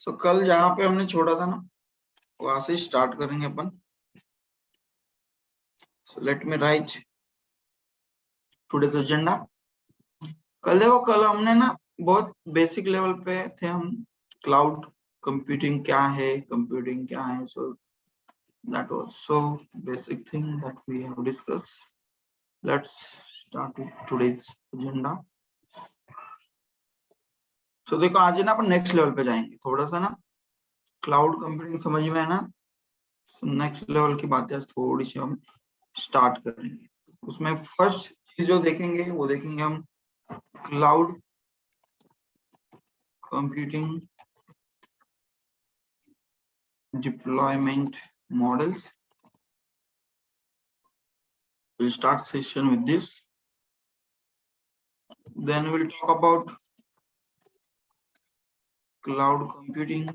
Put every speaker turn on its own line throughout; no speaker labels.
सो कल जहां पे हमने छोड़ा था ना वहां से स्टार्ट करेंगे अपन। So let me write today's agenda. कल देखो, कल हमने ना बहुत बेसिक लेवल पे थे हम। क्लाउड कंप्यूटिंग क्या है, कंप्यूटिंग क्या है, सो that was so basic thing that we have discussed. Let's start with today's agenda. So देखो आज ना अपन नेक्स्ट लेवल पे जाएंगे थोड़ा सा ना। क्लाउड कंप्यूटिंग समझ में है ना, नेक्स्ट लेवल की बातें थोड़ी सी हम स्टार्ट करेंगे। उसमें फर्स्ट चीज जो देखेंगे वो देखेंगे हम cloud computing deployment models. We'll start session with this. Then we'll talk about cloud computing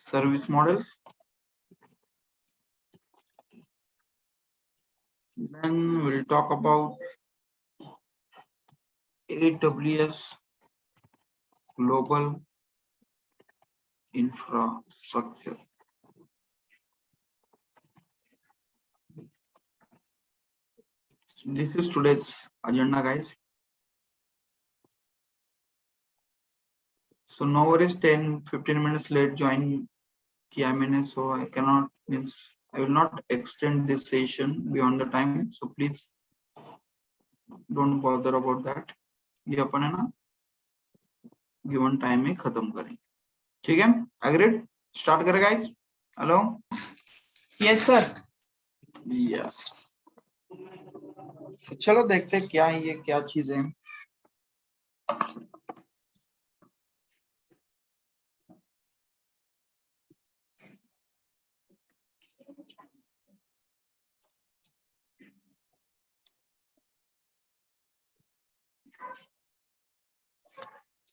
service models. Then we'll talk about AWS global infrastructure. This is today's agenda, guys. So no worries, 10-15 minutes late join kiya maine, so I cannot means I will not extend this session beyond the time, so please don't bother about that. ये अपन है ना given time में खत्म करेंगे, ठीक है? Agreed? Start करें guys? Hello?
Yes sir.
Yes, चलो देखते हैं क्या है ये, क्या चीज है।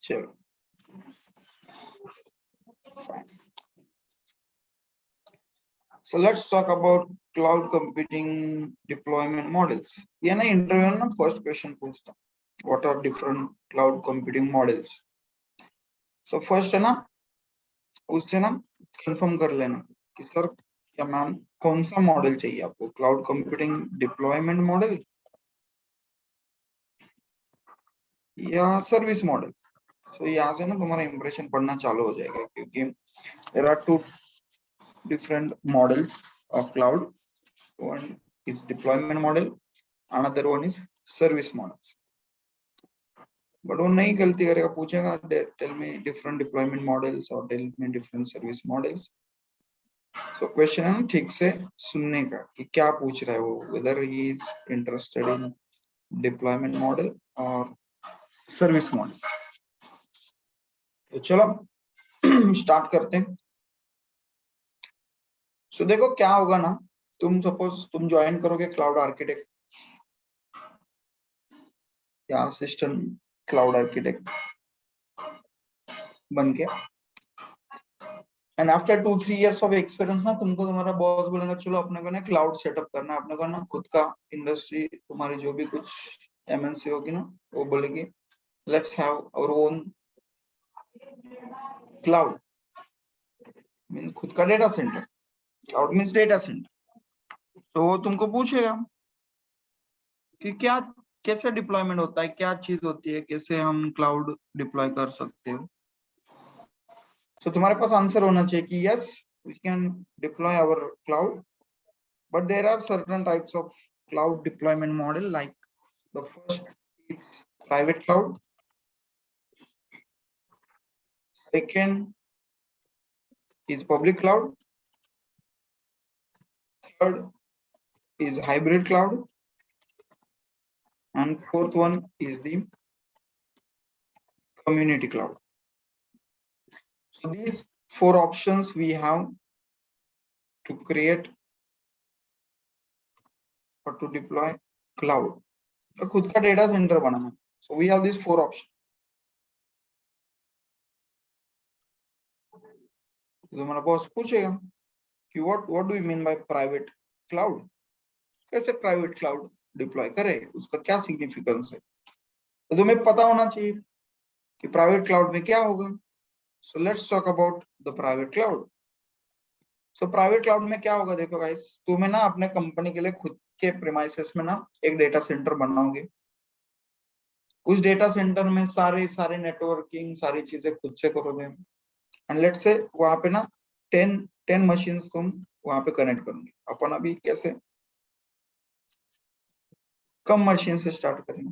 चलो so let's talk about cloud computing deployment models. ये ना इंटरव्यू ना फर्स्ट क्वेश्चन पूछता, what are different cloud computing models? so first है ना, उससे ना कंफर्म कर लेना कि सर क्या मैम कौन सा मॉडल चाहिए आपको, क्लाउड कंप्यूटिंग डिप्लॉयमेंट मॉडल या सर्विस मॉडल। सो यहाँ से ना तुम्हारा इंप्रेशन पड़ना चालू हो जाएगा, क्योंकि there are two different models of cloud. One is deployment model, another one is service models. But वो नहीं गलती करेगा, पूछेगा tell me different deployment models or tell me different service models. So question है ठीक से सुनने का कि क्या पूछ रहा है वो, whether he is interested in deployment model or service model. तो चलो स्टार्ट करते हैं। सो देखो क्या होगा ना, तुम सपोज तुम ज्वाइन करोगे क्लाउड आर्किटेक्ट या असिस्टेंट क्लाउड आर्किटेक्ट बन के, and after 2-3 years of experience ना तुमको तुम्हारा बॉस बोलेगा चलो अपने को ना क्लाउड सेटअप करना है, अपने को ना खुद का इंडस्ट्री, तुम्हारी जो भी कुछ एमएनसी होगी ना वो बोलेगी let's have our own cloud, means खुद का data centre. Cloud means data centre. तो वो तुमको पूछेगा कि क्या कैसे डिप्लॉयमेंट होता है, क्या चीज होती है, कैसे हम क्लाउड डिप्लॉय कर सकते हो। तो तुम्हारे पास आंसर होना चाहिए कि yes we can deploy our cloud, but there are certain types of cloud deployment model, like the first is private cloud, second is public cloud, third is hybrid cloud, and fourth one is the community cloud. So these 4 options we have to create or to deploy cloud. तो खुद का data centre banana, so we have these 4 options. तो हमारा boss पूछेगा कि what do you mean by private cloud, कैसे private cloud deploy करे, उसका क्या सिग्निफिकेंस है, तो तुम्हें पता होना चाहिए कि प्राइवेट क्लाउड में क्या होगा। So let's talk about the private cloud. So private cloud में क्या होगा, देखो गाइस, तुम्हें ना अपने कंपनी के लिए खुद के प्रीमाइसेस में ना एक डेटा सेंटर बनाओगे। उस डेटा सेंटर में सारे नेटवर्किंग सारी चीजें खुद से करोगे। एंड लेट्स से वहां पे ना 10 मशीन तुम वहां पे कनेक्ट करोगे। अपन अभी कैसे कम मशीन से स्टार्ट करेंगे,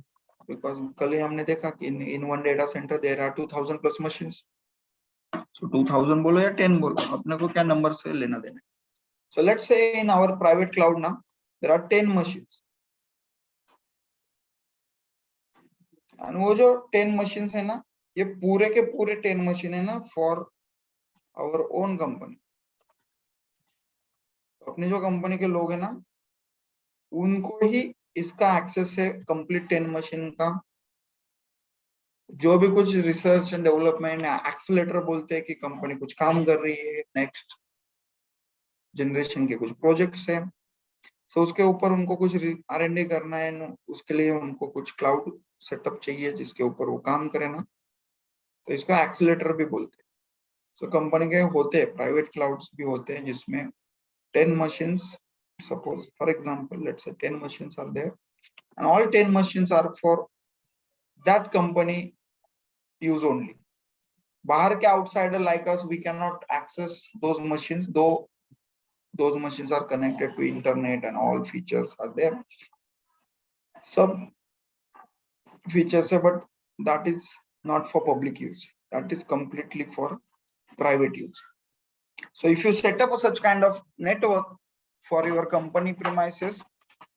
बिकॉज कल ही हमने देखा कि in one data center there are 2000 plus machine. So 2000 बोलो या 10 बोलो, अपने को क्या नंबर से लेना देना। So let's say in our private cloud ना देयर आर 10 मशीन, एंड वो जो 10 मशीन है ना, ये पूरे के पूरे 10 मशीन है ना फॉर आवर ओन कंपनी। अपनी जो कंपनी के लोग हैं ना, उनको ही इसका एक्सेस है कंप्लीट 10 मशीन का। जो भी कुछ रिसर्च एंड डेवलपमेंट एक्सेलेरेटर बोलते हैं कि कंपनी कुछ काम कर रही है, नेक्स्ट जनरेशन के कुछ प्रोजेक्ट्स है, सो उसके ऊपर उनको कुछ R&D करना है, उसके लिए उनको कुछ क्लाउड सेटअप चाहिए जिसके ऊपर वो काम करे ना, तो इसको एक्सेलेरेटर भी बोलते हैं। सो कंपनी के होते हैं प्राइवेट क्लाउड्स भी होते हैं जिसमें 10 machines, suppose for example let's say 10 machines are there and all 10 machines are for that company use only. bahar ke outsider like us, we cannot access those machines, though those machines are connected to internet and all features are there, sub features hai, but that is not for public use, that is completely for private use. So if you set up a such kind of network for your company premises,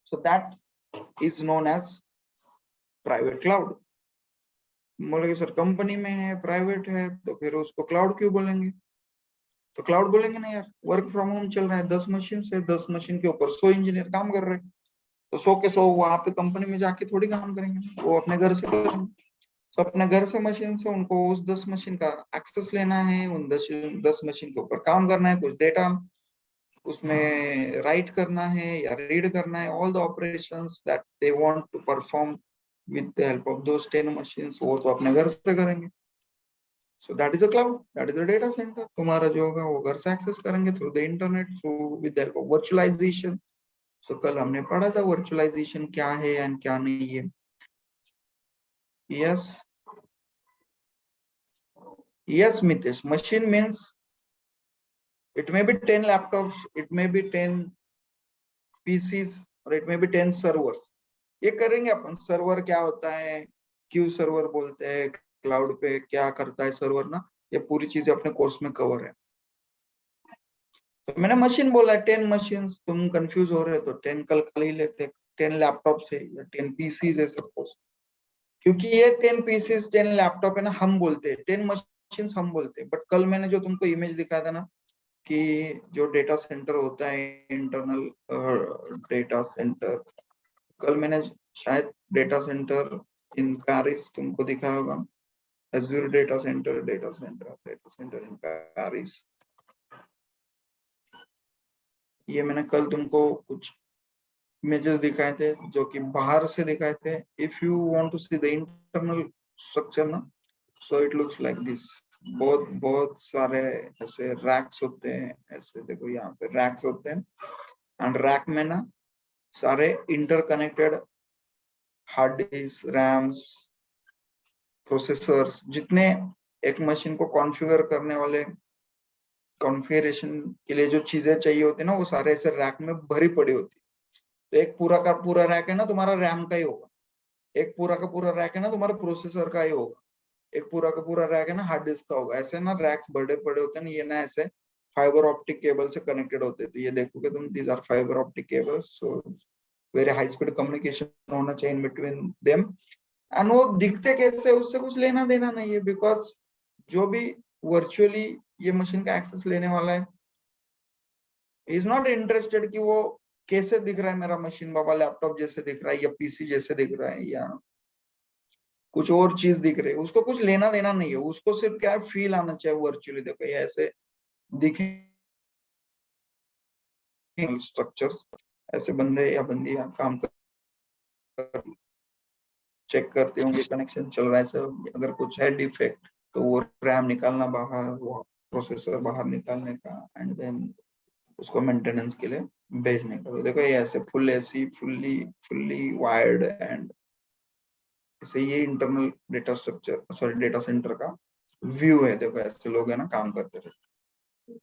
so that is known as private cloud. बोलेंगे sir company में है private है तो फिर उसको cloud क्यों बोलेंगे, तो क्लाउड बोलेंगे ना यार, वर्क फ्रॉम होम चल रहा है, 10 मशीन से 10 मशीन के ऊपर 100 इंजीनियर काम कर रहे हैं, तो 100 के 100 वहां पे कंपनी में जाके थोड़ी काम करेंगे, वो अपने घर से करेंगे। तो अपने घर से मशीन से उनको उस 10 मशीन का एक्सेस लेना है, उन 10 मशीन के ऊपर काम करना है, कुछ डेटा उसमें राइट करना है या रीड करना है, all the operations that they want to perform with the help of those 10 machines, वो तो अपने घर से करेंगे। So that is a cloud, that is a data center. तुम्हारा जो होगा वो घर से एक्सेस करेंगे through the internet, through with the help of virtualization. So कल हमने पढ़ा था वर्चुअलाइजेशन क्या है एंड क्या नहीं है। Yes yes Mitesh, machine means it may be 10 laptops, it may be 10 PCs और it may be 10 servers। ये करेंगे अपन। सर्वर क्या होता है, क्यू सर्वर बोलते हैं, क्लाउड पे क्या करता है सर्वर ना, ये पूरी चीजें अपने कोर्स में कवर है। तो मैंने मशीन बोला है 10 मशीन, तुम कंफ्यूज हो रहे हो तो 10 कल खाली लेते, 10 लैपटॉप है या 10 पीसीज है सपोज, क्योंकि ये 10 पीसीज 10 लैपटॉप है ना, हम बोलते हैं 10 मशीन हम बोलते हैं, बट कल मैंने जो तुमको इमेज दिखाया था ना कि जो डेटा सेंटर होता है इंटरनल डेटा सेंटर, कल मैंने शायद डेटा सेंटर इन पेरिस तुमको दिखाया होगा, Azure data centre in Paris. ये मैंने कल तुमको कुछ इमेजेस दिखाए थे जो कि बाहर से दिखाए थे। If you want to see the internal structure ना, so it looks like this. बहुत बहुत सारे ऐसे रैक्स होते हैं, ऐसे देखो यहाँ पे रैक्स होते हैं, एंड रैक में ना सारे interconnected hard disk, RAMs, processors, जितने एक मशीन को कॉन्फ़िगर करने वाले कॉन्फ़िगरेशन के लिए जो चीजें चाहिए होती है ना, वो सारे ऐसे रैक में भरी पड़ी होती है। तो एक पूरा का पूरा रैक है ना तुम्हारा रैम का ही होगा, एक पूरा का पूरा रैक है ना तुम्हारा प्रोसेसर का ही होगा, एक पूरा का पूरा रैक है ना हार्ड डिस्क का होगा। ऐसे ना रैक्स बड़े पड़े होते हैं ना, ये ना ऐसे फाइबर ऑप्टिक केबल से कनेक्टेड होते हैं। तो ये देखोगे तुम, these are fibre optic cables, so very high speed communication होना चाहिए इन बिटवीन देम। एंड वो दिखते कैसे उससे कुछ लेना देना नहीं है, बिकॉज जो भी वर्चुअली ये मशीन का एक्सेस लेने वाला है इज नॉट इंटरेस्टेड कि वो कैसे दिख रहा है मेरा मशीन, बाबा लैपटॉप जैसे दिख रहा है या पीसी जैसे दिख रहा है या कुछ और चीज दिख रही है, उसको कुछ लेना देना नहीं है। उसको सिर्फ क्या है, फील आना चाहिए वर्चुअली, देखो ये ऐसे दिखे स्ट्रक्चर्स, ऐसे बंदे या बंदियां काम कर चेक करते होंगे कनेक्शन चल रहा है सब, अगर कुछ है डिफेक्ट तो वो रैम निकालना बाहर, वो प्रोसेसर बाहर निकालने का, एंड देन उसको मेंटेनेंस के लिए भेजने का। तो देखो ये ऐसे full AC, fully wired, and ऐसे ये internal data structure, sorry data centre का व्यू है। देखो ऐसे लोग है ना काम करते रहते,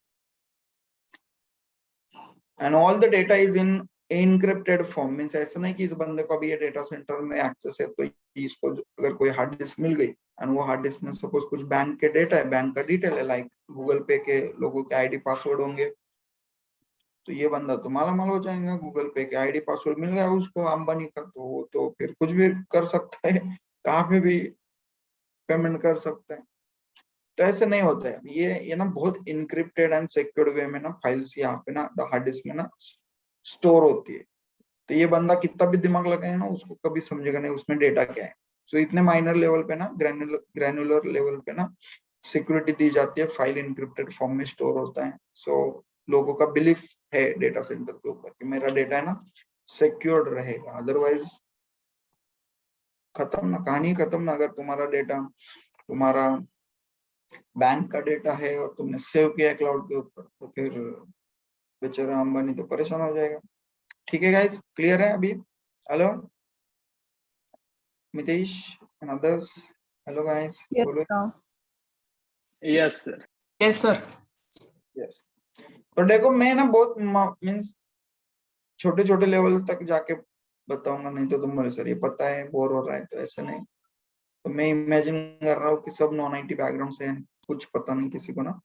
and all the data is in encrypted form. Means ऐसा नहीं कि इस बंदे को अभी ये डेटा सेंटर में एक्सेस है तो इसको अगर कोई हार्ड डिस्क मिल गई एंड वो हार्ड डिस्क में सपोज कुछ बैंक के डेटा है, बैंक का डिटेल है, लाइक गूगल पे के लोगों के आईडी पासवर्ड होंगे, तो ये बंदा तो मालामाल हो जाएगा। गूगल पे के आईडी पासवर्ड मिल गया उसको अंबानी का, तो वो तो फिर कुछ भी कर सकता है, कहाँ पे भी पेमेंट कर सकता है। तो ऐसे नहीं होता है, ये ना बहुत इनक्रिप्टेड एंड सिक्योर्ड वे में ना फाइल्स यहाँ पे ना हार्ड डिस्क में ना स्टोर होती है। तो ये बंदा कितना भी दिमाग लगाए ना उसको कभी समझेगा नहीं उसमें डेटा क्या है। सो इतने माइनर लेवल पे ना, ग्रैनुलर लेवल पे ना सिक्योरिटी दी जाती है, फाइल इनक्रिप्टेड फॉर्म में स्टोर होता है। सो लोगों का बिलीफ है डेटा सेंटर के ऊपर कि मेरा डेटा है ना सिक्योर्ड रहेगा, अदरवाइज खत्म ना, कहानी खत्म ना। अगर तुम्हारा डेटा, तुम्हारा बैंक का डेटा है और तुमने सेव किया है क्लाउड के ऊपर, तो फिर बेचारा अंबानी तो परेशान हो जाएगा। ठीक है गाइस, क्लियर है अभी? Hello Mitesh and others, hello guys,
Yes,
बोलो।
sir.
Yes, sir. Yes, sir.
Yes, तो देखो मैं ना बहुत मीन्स छोटे छोटे लेवल तक जाके बताऊंगा, नहीं तो तुम बोले सर ये पता है, बोर हो रहा है, तो ऐसे नहीं। तो मैं इमेजिन कर रहा हूँ कि सब नॉन आईटी बैकग्राउंड से हैं, कुछ पता नहीं किसी को ना,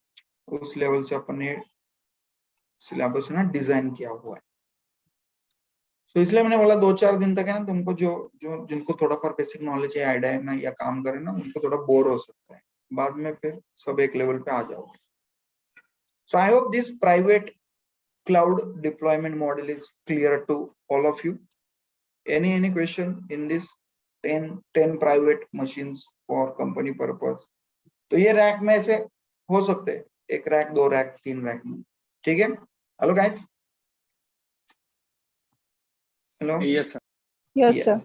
उस लेवल से अपने सिलेबस ना डिजाइन किया हुआ है। तो इसलिए मैंने बोला 2-4 दिन तक है ना तुमको जो जो जिनको थोड़ा फॉर बेसिक नॉलेज है, आइडिया है ना, या काम करे ना, उनको थोड़ा बोर हो सकता है, बाद में फिर सब एक लेवल पे आ जाओगे। So I hope this private cloud deployment model is clear to all of you. Any question in this 10 private machines for company purpose? तो ये रैक में से हो सकते हैं, 1 रैक 2 रैक 3 रैक में, ठीक है? Hello guys, hello.
Yes, sir.
Yes, sir.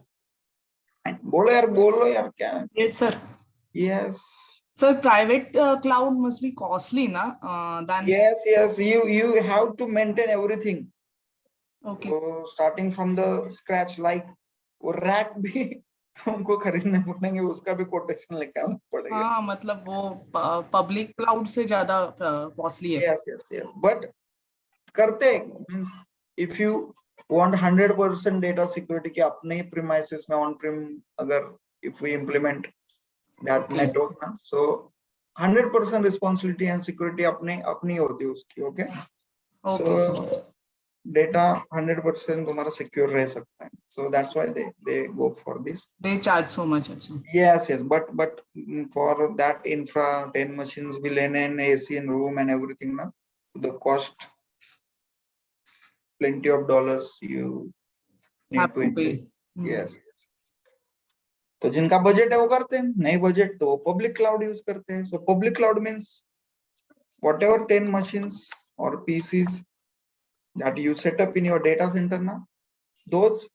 बोलो यार क्या?
Yes, sir.
Yes,
Sir, private cloud must be costly, na? Than
yes, you have to maintain everything.
okay.
So starting from the scratch, like वो rack भी तुमको खरीदने पड़ेंगे, उसका भी कोटेशन निकालना पड़ेगा।
हाँ, मतलब वो पब्लिक क्लाउड से ज्यादा कॉस्टली है।
yes, but करते means if you want 100% data security के अपने प्रीमाइसेस में ऑन प्रीम, अगर if we implement that network ना, सो 100% रिस्पांसिबिलिटी एंड सिक्योरिटी अपनी होती है उसकी। ओके, सो डेटा 100% तुम्हारा सिक्योर रह सकता है। So that's why they go for this,
They charge so much. अच्छा.
yes, but for that infra 10 machines will and AC in room and everything na, the cost plenty of dollars you need
Have
to
to pay.
invest. Yes, तो जिनका budget है वो करते हैं, नहीं budget तो public cloud use करते हैं। So public cloud means whatever 10 machines or PCs that you set up in your data center na, those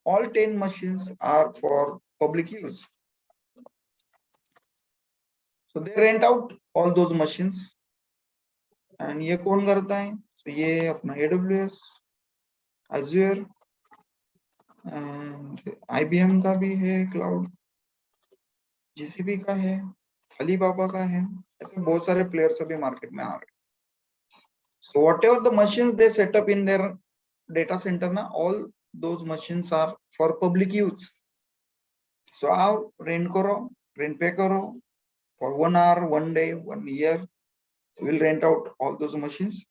all 10 machines are for public use. So they rent out all those machines, and ये कौन करता है? So ये अपना AWS, Azure and IBM का भी है cloud, GCP का है, अलीबाबा का है, ऐसे बहुत सारे प्लेयर्स अभी मार्केट में आ रहे हैं। So whatever the machines they set up in their data center na, all those machines are for public use. So आप रेंट करो, रेंट पे करो for 1 hour, 1 day, 1 year, will rent out all those machines.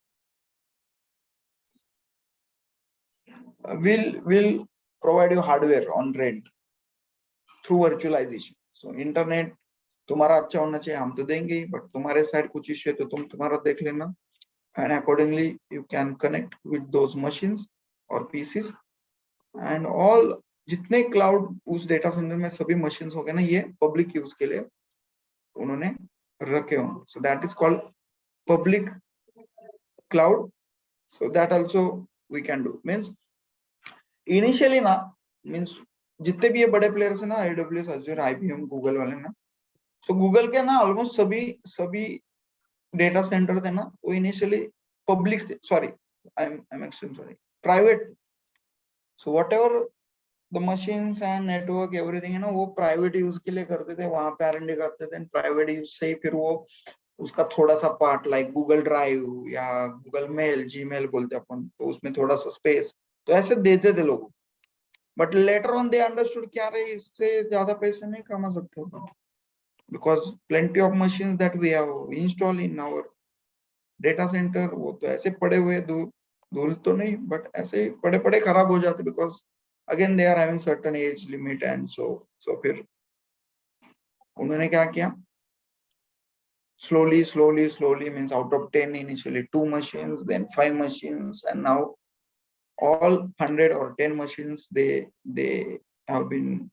Will provide you hardware on rent through virtualization. So internet तुम्हारा अच्छा होना चाहिए, हम तो देंगे ही, बट तुम्हारे साइड कुछ इश्यू है तो तुम तुम्हारा देख लेना, and accordingly you can connect with those machines or PCs, and all जितने क्लाउड उस डेटा सेंटर में सभी मशीन्स हो गए ना, ये पब्लिक यूज के लिए उन्होंने रखे होंगे। सो that is called public cloud. So that also we can do. Means initially na, means जितने भी ये बड़े प्लेयर्स है ना, AWS, Azure, IBM, गूगल वाले ना, सो गूगल के ना ऑलमोस्ट सभी डेटा सेंटर थे ना, वो initially public, sorry I am extreme sorry, private. So what ever the machines and network everything है ना, वो प्राइवेट यूज के लिए करते थे, वहां पे R&D करते थे, प्राइवेट यूज से ही फिर वो उसका थोड़ा सा पार्ट लाइक गूगल ड्राइव या गूगल मेल, जीमेल बोलते अपन, तो उसमें थोड़ा सा स्पेस तो ऐसे देते थे लोग। But later on they understood क्या रहे, इससे ज्यादा पैसे नहीं कमा सकते अपन, because plenty of machines that we have install in our data center, वो तो ऐसे पड़े हुए धूल तो नहीं, बट ऐसे पड़े पड़े खराब हो जाते, because again they are having certain age limit and so फिर उन्होंने क्या किया, slowly means out of 10 initially 2 machines, then 5 machines, and now all 100 or 10 machines they have been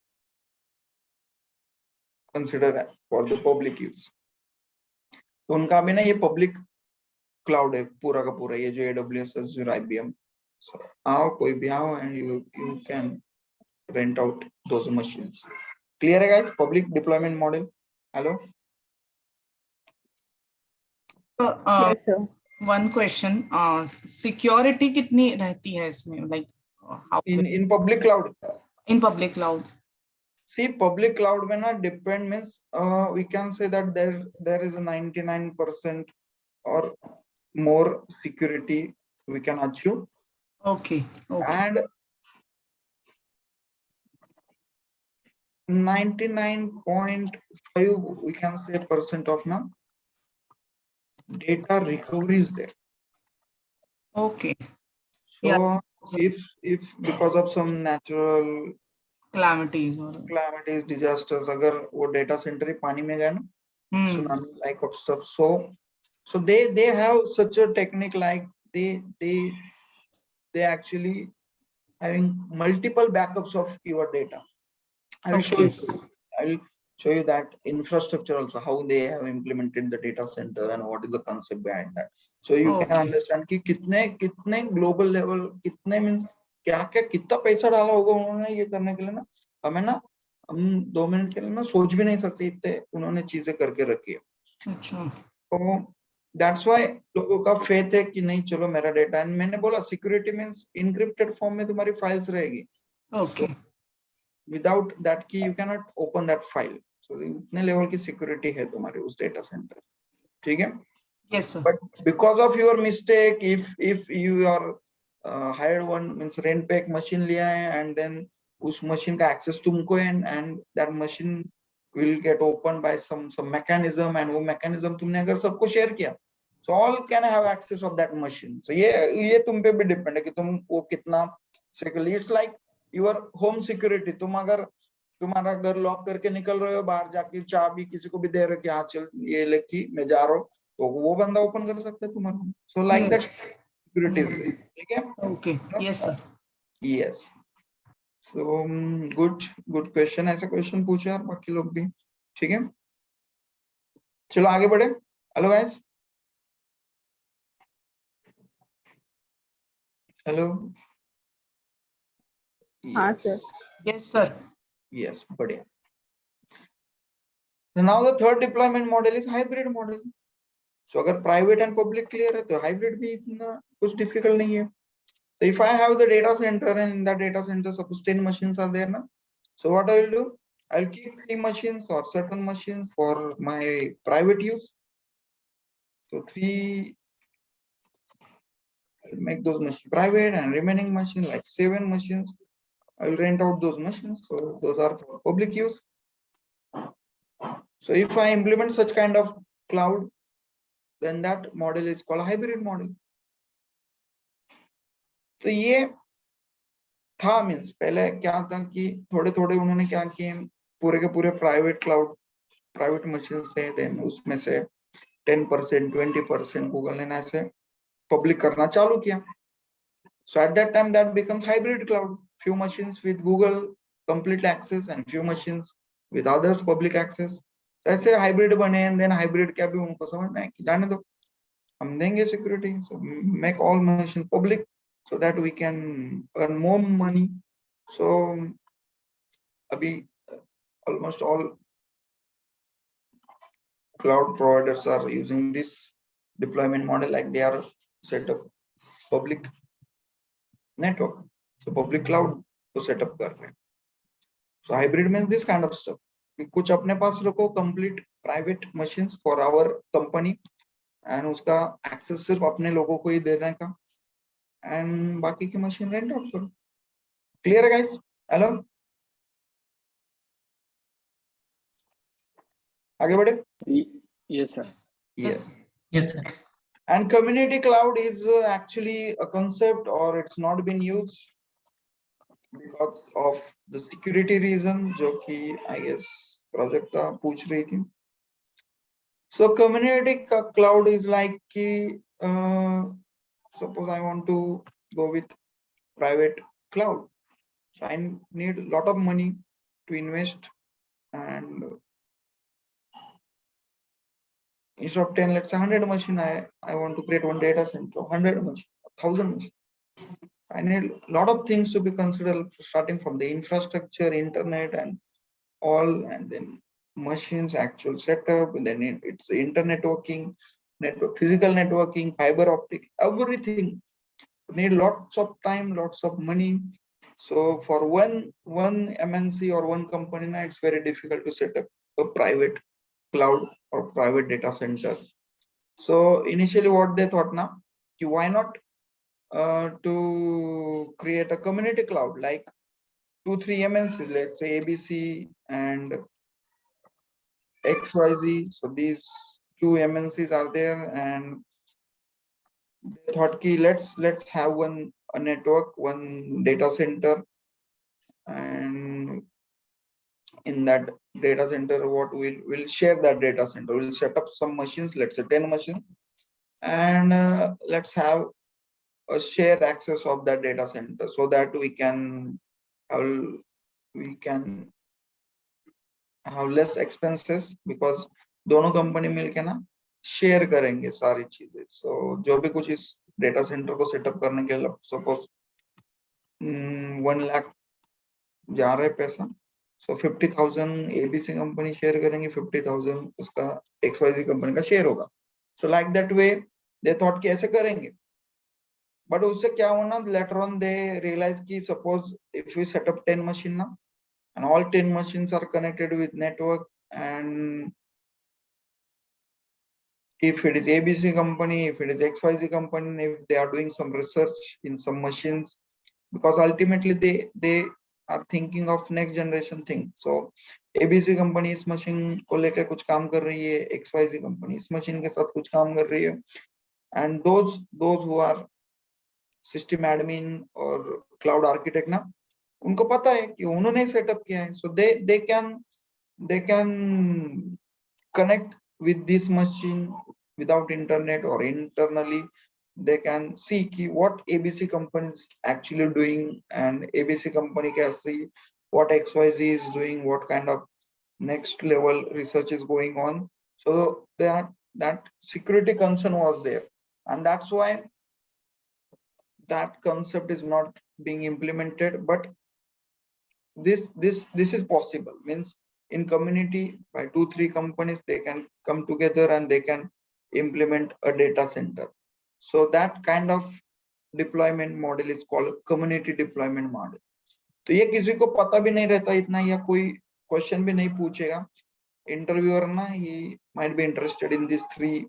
considered for the public use। तो उनका भी ना ये public cloud है पूरा का पूरा, ये जो AWS, Azure, IBM। so आओ कोई भी आओ and you can rent out those machines। clear है guys, public deployment model? hello
Yes, sir.
One question, security कितनी रहती है इसमें, like how
in public cloud?
In public cloud?
See, public cloud में ना depend means we can say that there is a 99% or more security we can achieve,
okay okay
and 99.5 we can say percent of now data recovery is there।
Okay,
So
Yeah.
if because of some natural
calamities और
calamities, disasters, अगर वो data center ही पानी में गया ना, tsunami like of stuff, so they have such a technique, like they actually having multiple backups of your data। I will show
Okay.
you, I will show you that infrastructure also, how they have implemented the data center and what is the concept behind that, so you can
Okay.
understand कि कितने global level, कितने means क्या कितना पैसा डाला होगा उन्होंने ये करने के लिए ना, हमें ना हम 2 मिनट के लिए ना सोच भी नहीं सकते, इतने उन्होंने चीजें करके रखी है।
अच्छा,
तो दैट्स व्हाई लोगों का फेथ है कि नहीं चलो मेरा डेटा, एंड मैंने बोला सिक्योरिटी मींस इनक्रिप्टेड फॉर्म में तुम्हारी फाइल्स रहेगी,
okay
without that key you can not open that file. So इतने लेवल की सिक्योरिटी है तुम्हारे उस डेटा सेंटर, ठीक है।
Yes sir,
but because of your mistake, if you are hired one means rent पे एक मशीन लिया है एंड देन उस मशीन का एक्सेस तुमको है, and that machine will get opened by some mechanism, and वो mechanism तुमने अगर सबको शेयर किया, so all can have access of that machine। so ये तुम पे भी डिपेंड है कि तुम वो कितना securely, it's like your home security। तुम अगर तुम्हारा घर लॉक करके निकल रहे हो, बाहर जाके चाबी किसी को भी दे रहे हो कि हाँ चल ये लेके मैं जा रहा हूँ, तो वो बंदा ओपन कर सकता है तुम्हारा। so like that
yes
security is there, ठीक है।
Okay, yes sir,
yes, so good question, ऐसा क्वेश्चन पूछे यार बाकी लोग भी, ठीक है। चलो आगे बढ़े। हेलो गाइस, हेलो,
हाँ sir.
यस सर,
yes, बढ़िया। So now the third deployment model is hybrid model। so अगर प्राइवेट एंड पब्लिक क्लियर है तो हाइब्रिड भी इतना कुछ डिफिकल्ट नहीं है। so if I have the data center, and in that data center suppose 10 machines are there na, so what I will do, I'll keep 3 machines or certain machines for my private use। so 3, I'll make those machines private, and remaining machine like 7 machines I will rent out those machines, so those are for public use। so if I implement such kind of cloud, then that model is called hybrid model। तो ये था means पहले क्या था कि थोड़े थोड़े उन्होंने क्या किए, पूरे के पूरे प्राइवेट क्लाउड, प्राइवेट मशीन से देन उसमें से 10% 20% गूगल ने ऐसे पब्लिक करना चालू किया। so at that time that becomes hybrid cloud, few machines with Google complete access and few machines with others public access। ऐसे हाइब्रिड बने, एंड देन हाइब्रिड क्या भी उनको समझना है कि जाने दो, हम देंगे security, so make all machines public so that we can earn more money। so अभी almost all cloud providers are using this deployment model, like they are set up public network, so public cloud को set up कर रहे हैं. So hybrid means this kind of stuff. कि कुछ अपने पास रखो complete private machines for our company and उसका access सिर्फ अपने लोगों को ही देने का and बाकी की machine rent out करो. Clear है guys? Hello? आगे बढ़े?
Yes, sir.
Yes.
Yes, sir.
And community cloud is actually a concept, or it's not been used because of the security reason, जो कि I guess Prajakta पूछ रही थी. So community cloud is like कि suppose I want to go with private cloud, so I need a lot of money to invest, and instead of 10, let's say 100 machine, I want to create one data center, 100 machine, 1000 machine. I need a lot of things to be considered, starting from the infrastructure, internet, and all, and then machines, actual setup, and then it's internet networking, physical networking, fiber optic, everything. Need lots of time, lots of money. So for one MNC or one company, it's very difficult to set up a private cloud or private data center. So initially what they thought now, why not to create a community cloud, like 2-3 MNCs, let's say ABC and XYZ. So these 2 MNCs are there, and they thought ki let's have a network, one data center, and in that data center, what we'll share that data center. We'll set up some machines, let's say 10 machines, and let's have a share access of that data center, so that we can have less expenses, because दोनों company मिलके ना share करेंगे सारी चीजें. सो जो भी कुछ इस डेटा सेंटर को सेटअप करने के लिए सपोज 1 लाख जा रहे पैसा, सो 50,000 एबीसी कंपनी शेयर करेंगे, 50,000 उसका XYZ कंपनी का शेयर होगा. So like that way they thought कि ऐसे करेंगे. बट उससे क्या होना, लेटर ऑन दे रियलाइज कि suppose if we set up 10 machine ना, and all 10 machines are connected with network, and if it is ABC company, if it is XYZ company, if they are doing some research in some machines, because ultimately they are thinking of next generation thing. So ABC company इस machine को लेके कुछ काम कर रही है, XYZ company इस machine के साथ कुछ काम कर रही है, and those who are system admin or cloud architect ना, उनको पता है कि उन्होंने सेटअप किया है. So they can connect with this machine without internet, or internally they can see ki what ABC company is actually doing, and ABC company can see what XYZ is doing, what kind of next level research is going on. So that security concern was there, and that's why that concept is not being implemented. But this is possible, means in community by 2-3 companies, they can come together and they can implement a data center. So that kind of deployment model is called community deployment model. तो ये किसी को पता भी नहीं रहता इतना, या कोई क्वेश्चन भी नहीं पूछेगा इंटरव्यूअर ना, he might be interested in these 3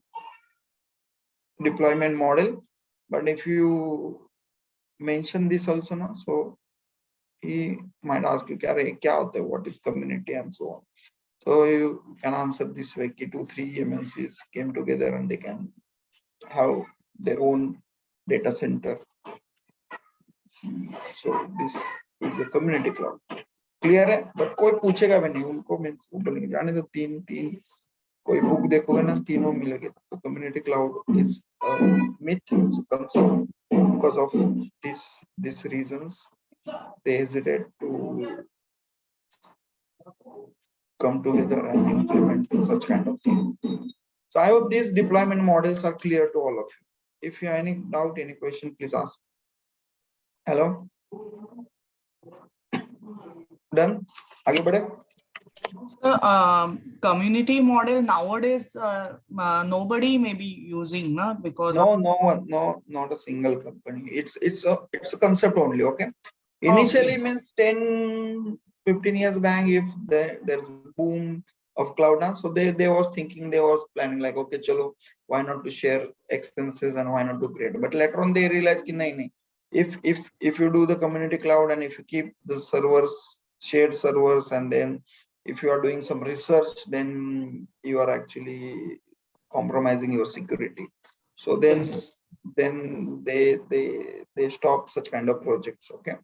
deployment model, but if you mention this also na, so he might ask you kya hota hai, what is community, and so on. So you can answer this way, 2-3 MNCs came together and they can have their own data center. So this is a community cloud. Clear है? But कोई पूछेगा भी नहीं उनको, means वो बोलेंगे जाने तो 3 कोई बुक देखोगे ना, तीनों मिलेंगे. तो community cloud is a myth, it's a concept. Because of these reasons, they hesitate to come together and implement such kind of thing. So I hope these deployment models are clear to all of you. If you have any doubt, any question, please ask. Hello? Done? आगे बढ़े.
Community model nowadays, nobody may be using, na, because
No,
of,
no one, no, not a single company. It's a concept only. Okay. Initially
Okay.
means 10, 15 years back, if there's boom of cloud now, so they was thinking, they was planning like, okay, chalo, why not to share expenses and why not to create? But later on they realized ki nahi, nahi. If you do the community cloud and if you keep the servers, shared servers, and then if you are doing some research, then you are actually compromising your security. So then
Yes.
they stop such kind of projects. Okay.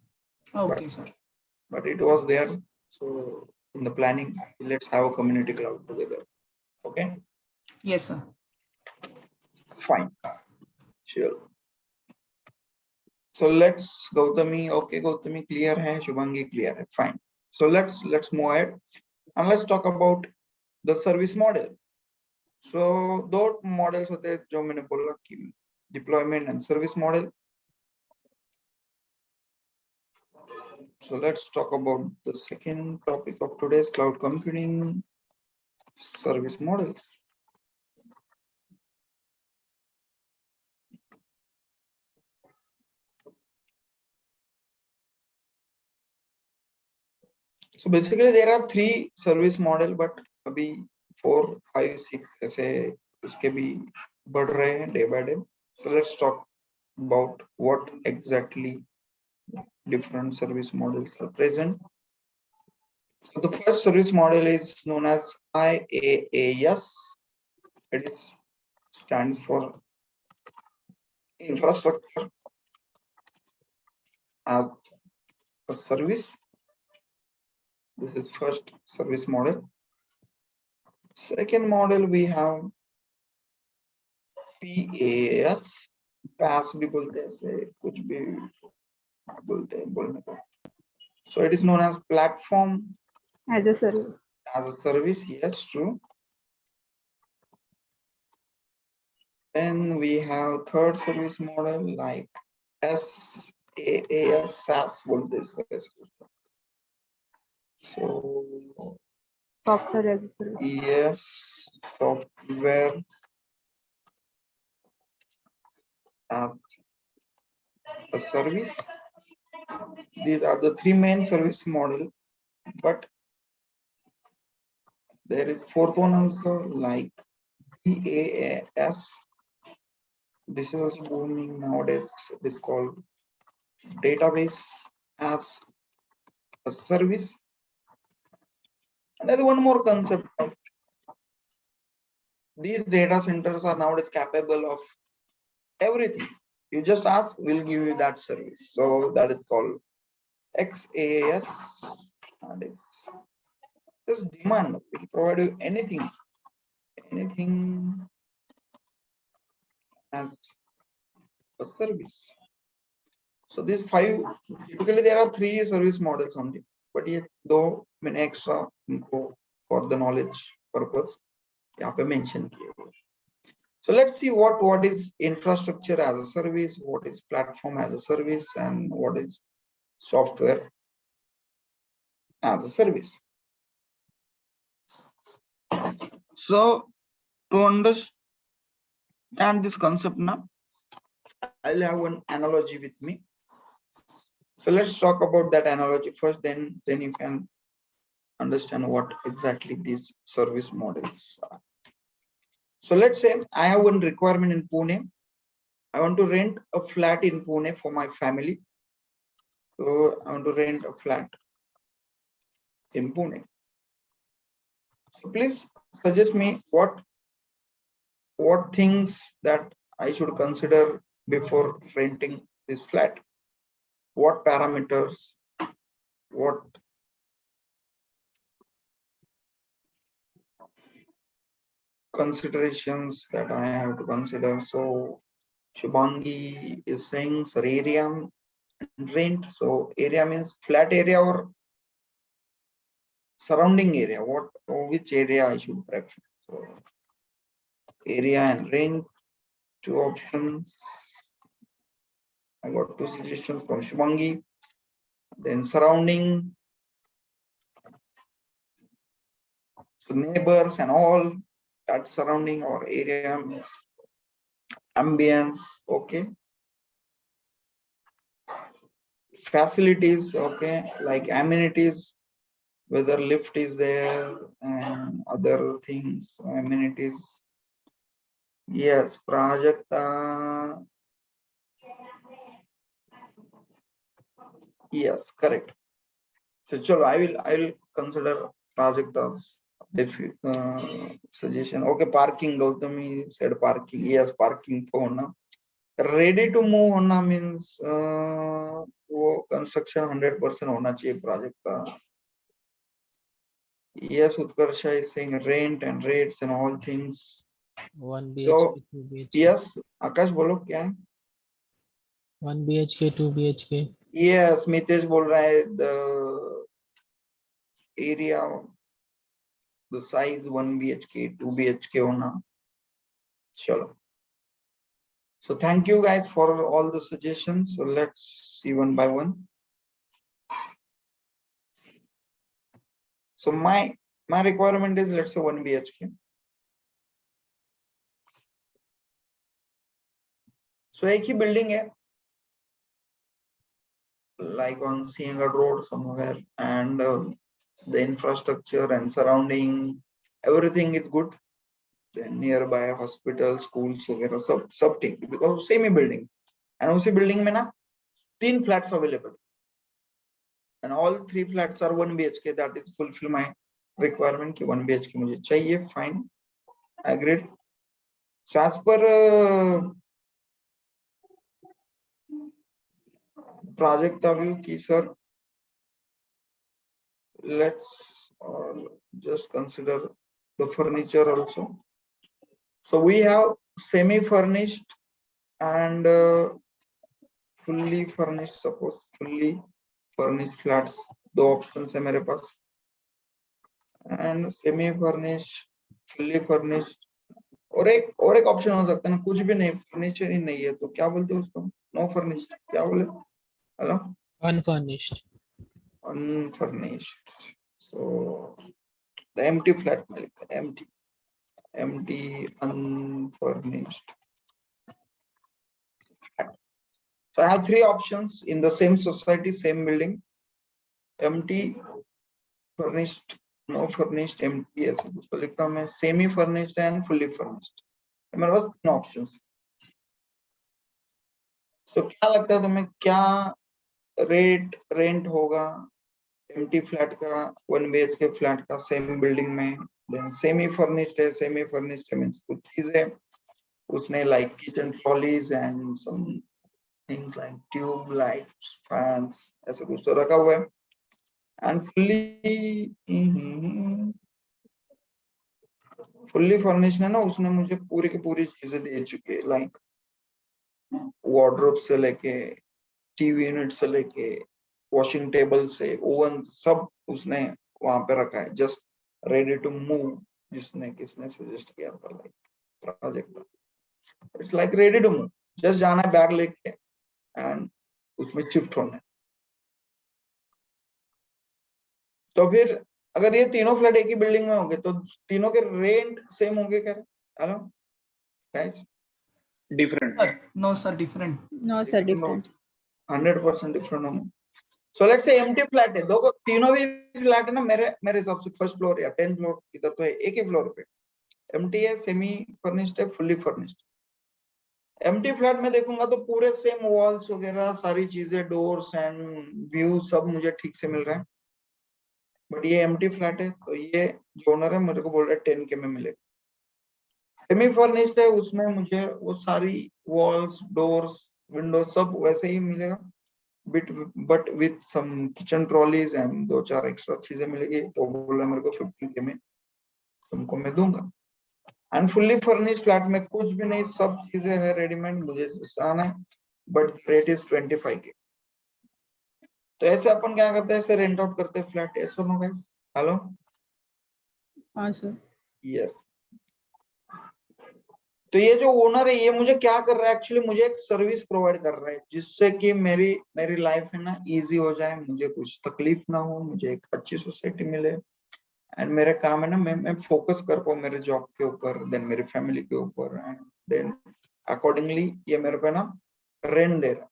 Okay, sir.
But it was there. So in the planning, let's have a community cloud together. Okay,
Yes, sir.
fine, sure. So let's Gautami. Okay, Gautami clear hai, Shubhangi clear hai. Fine. So let's move ahead and let's talk about the service model. So दो models होते हैं जो मैंने बोला कि deployment and service model. So let's talk about the second topic of today's cloud computing, service models. So basically there are three service model, but अभी 4, 5, 6 ऐसे उसके भी बढ़ रहे हैं day by day. So let's talk about what exactly different service models are present. So the first service model is known as IaaS. It is stands for infrastructure as a service. This is first service model. Second model we have PaaS. PaaS भी बोलते हैं, ऐसे कुछ भी बोलते हैं बोलने को. So it is known as platform
as a service.
as a service. Yes, true. Then we have third service model like SaaS, SaaS बोलते हैं. So
Software as a service.
yes, software as a service. These are the three main service model, but there is fourth one also like PaaS. This is also booming nowadays. It is called database as a service. And then one more concept. These data centers are nowadays capable of everything. You just ask, we'll give you that service. So that is called XaaS. And it's just demand. We provide you anything as a service. So these five, typically there are three service models only, but yet though many extra info for the knowledge purpose, यहाँ पे mention किए हुए. So let's see what is infrastructure as a service, what is platform as a service, and what is software as a service. So to understand this concept now, I'll have one analogy with me. So let's talk about that analogy first, then you can understand what exactly these service models are. So let's say I have one requirement in Pune. I want to rent a flat in Pune for my family. So I want to rent a flat in Pune. So please suggest me what things that I should consider before renting this flat. What parameters, what considerations that I have to consider. So Shubhangi is saying, sir, area and rent. So area means flat area or surrounding area. Which area I should prefer? So area and rent, two options. I got two suggestions from Shubhangi. Then surrounding neighbors and all that surrounding or area means ambience. Okay, facilities, okay, like amenities, whether lift is there and other things, amenities. Yes, Prajakta. Yes, correct. So chalo, I will consider Prajakta's suggestion. Okay, parking. Gautami said parking. Yes, parking to hona. Ready to move hona means वो construction 100% होना चाहिए project का. Yes, Utkarsha is saying rent and rates and all things.
1 BHK,
So
2 BHK.
yes, Akash बोलो क्या है?
1 BHK, 2 BHK.
Yes, Mitesh बोल रहा है the area, the size 1 BHK, 2 BHK होना. चलो. So thank you guys for all the suggestions. So let's see one by one. So my requirement is, let's say 1 BHK. So एक ही building है, like on Singhad Road somewhere, and the infrastructure and surrounding, everything is good. Then nearby hospital, schools वगैरह सब ठीक, because same he building. And उसी building में ना 3 flats available. And all 3 flats are 1 BHK. That is fulfill my requirement कि 1 BHK मुझे चाहिए. Fine, agreed. So as per project view की sir, let's just consider the furniture also. So we have semi-furnished and fully furnished. Suppose fully furnished flats, दो options है मेरे पास. And semi-furnished, fully furnished. और एक option हो सकता है ना, कुछ भी नहीं, फर्नीचर ही नहीं है, तो क्या बोलते हैं उसको? No furnished. क्या बोले? Hello?
Unfurnished.
Unfurnished. So the empty flat में लिखा है empty unfurnished. So I have 3 options in the same society, same building. Empty, furnished, no furnished, empty ऐसे कुछ तो लिखता हूँ मैं. Semi furnished and fully furnished. मेरे पास 3 options. So क्या लगता है तुम्हें, क्या रेंट होगा empty flat का, 1 BHK flat का same building में? Then semi furnished है, semi furnished means कुछ चीजें उसने like kitchen trolleys and some things like tube lights, fans, ऐसा कुछ तो रखा हुआ है. And fully furnished है ना, उसने मुझे पूरी की पूरी चीजें दे चुकी है, like wardrobe से लेके TV unit से लेके washing table से oven, सब उसने वहां पे रखा है. Just ready to move, जिसने किसने suggest किया था, like project. It's like ready to move, just जाना है बैग लेके and उसमें शिफ्ट होना है. तो फिर अगर ये तीनों फ्लैट एक ही बिल्डिंग में होंगे तो तीनों के रेंट सेम होंगे क्या? Hello guys?
Different.
No sir, different.
No, sir, different.
100% different होंगे. So let's say empty flat है, दो तीनों भी फ्लैट है ना, मेरे हिसाब से फर्स्ट फ्लोर या 10th फ्लोर इधर तो है, एक ही फ्लोर पे एम्प्टी है, सेमी फर्निश्ड है, फुल्ली फर्निश्ड. एम्प्टी फ्लैट में देखूंगा तो पूरे सेम वॉल्स वगैरह सारी चीजें, डोर्स एंड व्यू सब मुझे ठीक से मिल रहा है. बट ये एम्प्टी फ्लैट है, तो ये जो ओनर है मेरे को बोल रहा है 10K में मिलेगा. सेमी फर्निश्ड है, उसमें मुझे वो सारी वॉल्स, डोर्स, विंडो सब वैसे ही मिलेगा, but with some kitchen trolleys and 2-4 extra चीजें मिलेगी. तो बोल रहा है मेरे को 15K में तुमको मैं दूंगा. एंड फुल्ली फर्निश्ड फ्लैट में कुछ भी नहीं, सब चीजें है रेडीमेड, मुझे आना है, बट रेट इज 25K. तो ऐसे अपन क्या करते हैं, ऐसे रेंट आउट करते हैं फ्लैट. ऐसा नो गाइस? हेलो?
हाँ सर.
यस. तो ये जो ओनर है ये मुझे क्या कर रहा है, एक्चुअली मुझे एक सर्विस प्रोवाइड कर रहा है, जिससे कि मेरी लाइफ है ना इजी हो जाए, मुझे कुछ तकलीफ ना हो, मुझे एक अच्छी सोसाइटी मिले, एंड मेरा काम है ना, मैं फोकस कर पाऊँ मेरे जॉब के ऊपर, देन मेरी फैमिली के ऊपर, एंड देन अकॉर्डिंगली ये मेरे को ना रेंट दे रहा।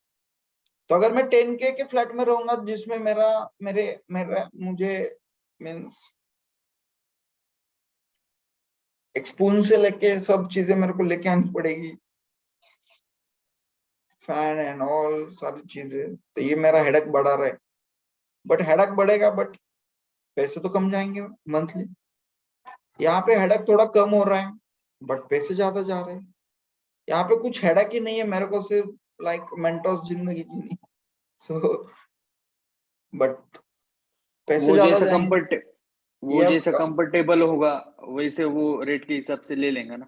तो अगर मैं 10K के फ्लैट में रहूंगा जिसमें मेरा मेरे मेरा मुझे मीन्स एक्सपून से लेके सब चीजें मेरे को लेके आनी पड़ेगी, फैन एंड ऑल सारी चीजें, तो ये मेरा हेडक बढ़ा रहा है। बट हेडक बढ़ेगा बट पैसे तो कम जाएंगे मंथली। यहाँ पे हेडक थोड़ा कम हो रहा है बट पैसे ज्यादा जा रहे हैं। यहाँ पे कुछ हेडक ही नहीं है, मेरे को सिर्फ लाइक मेंटोस जिंदगी जीनी। सो बट पैसे
वो
ज्यादा
जैसा
जाएंगे।
वो
यस,
जैसा कंफर्टेबल होगा वैसे वो रेट के हिसाब से ले लेंगे ना।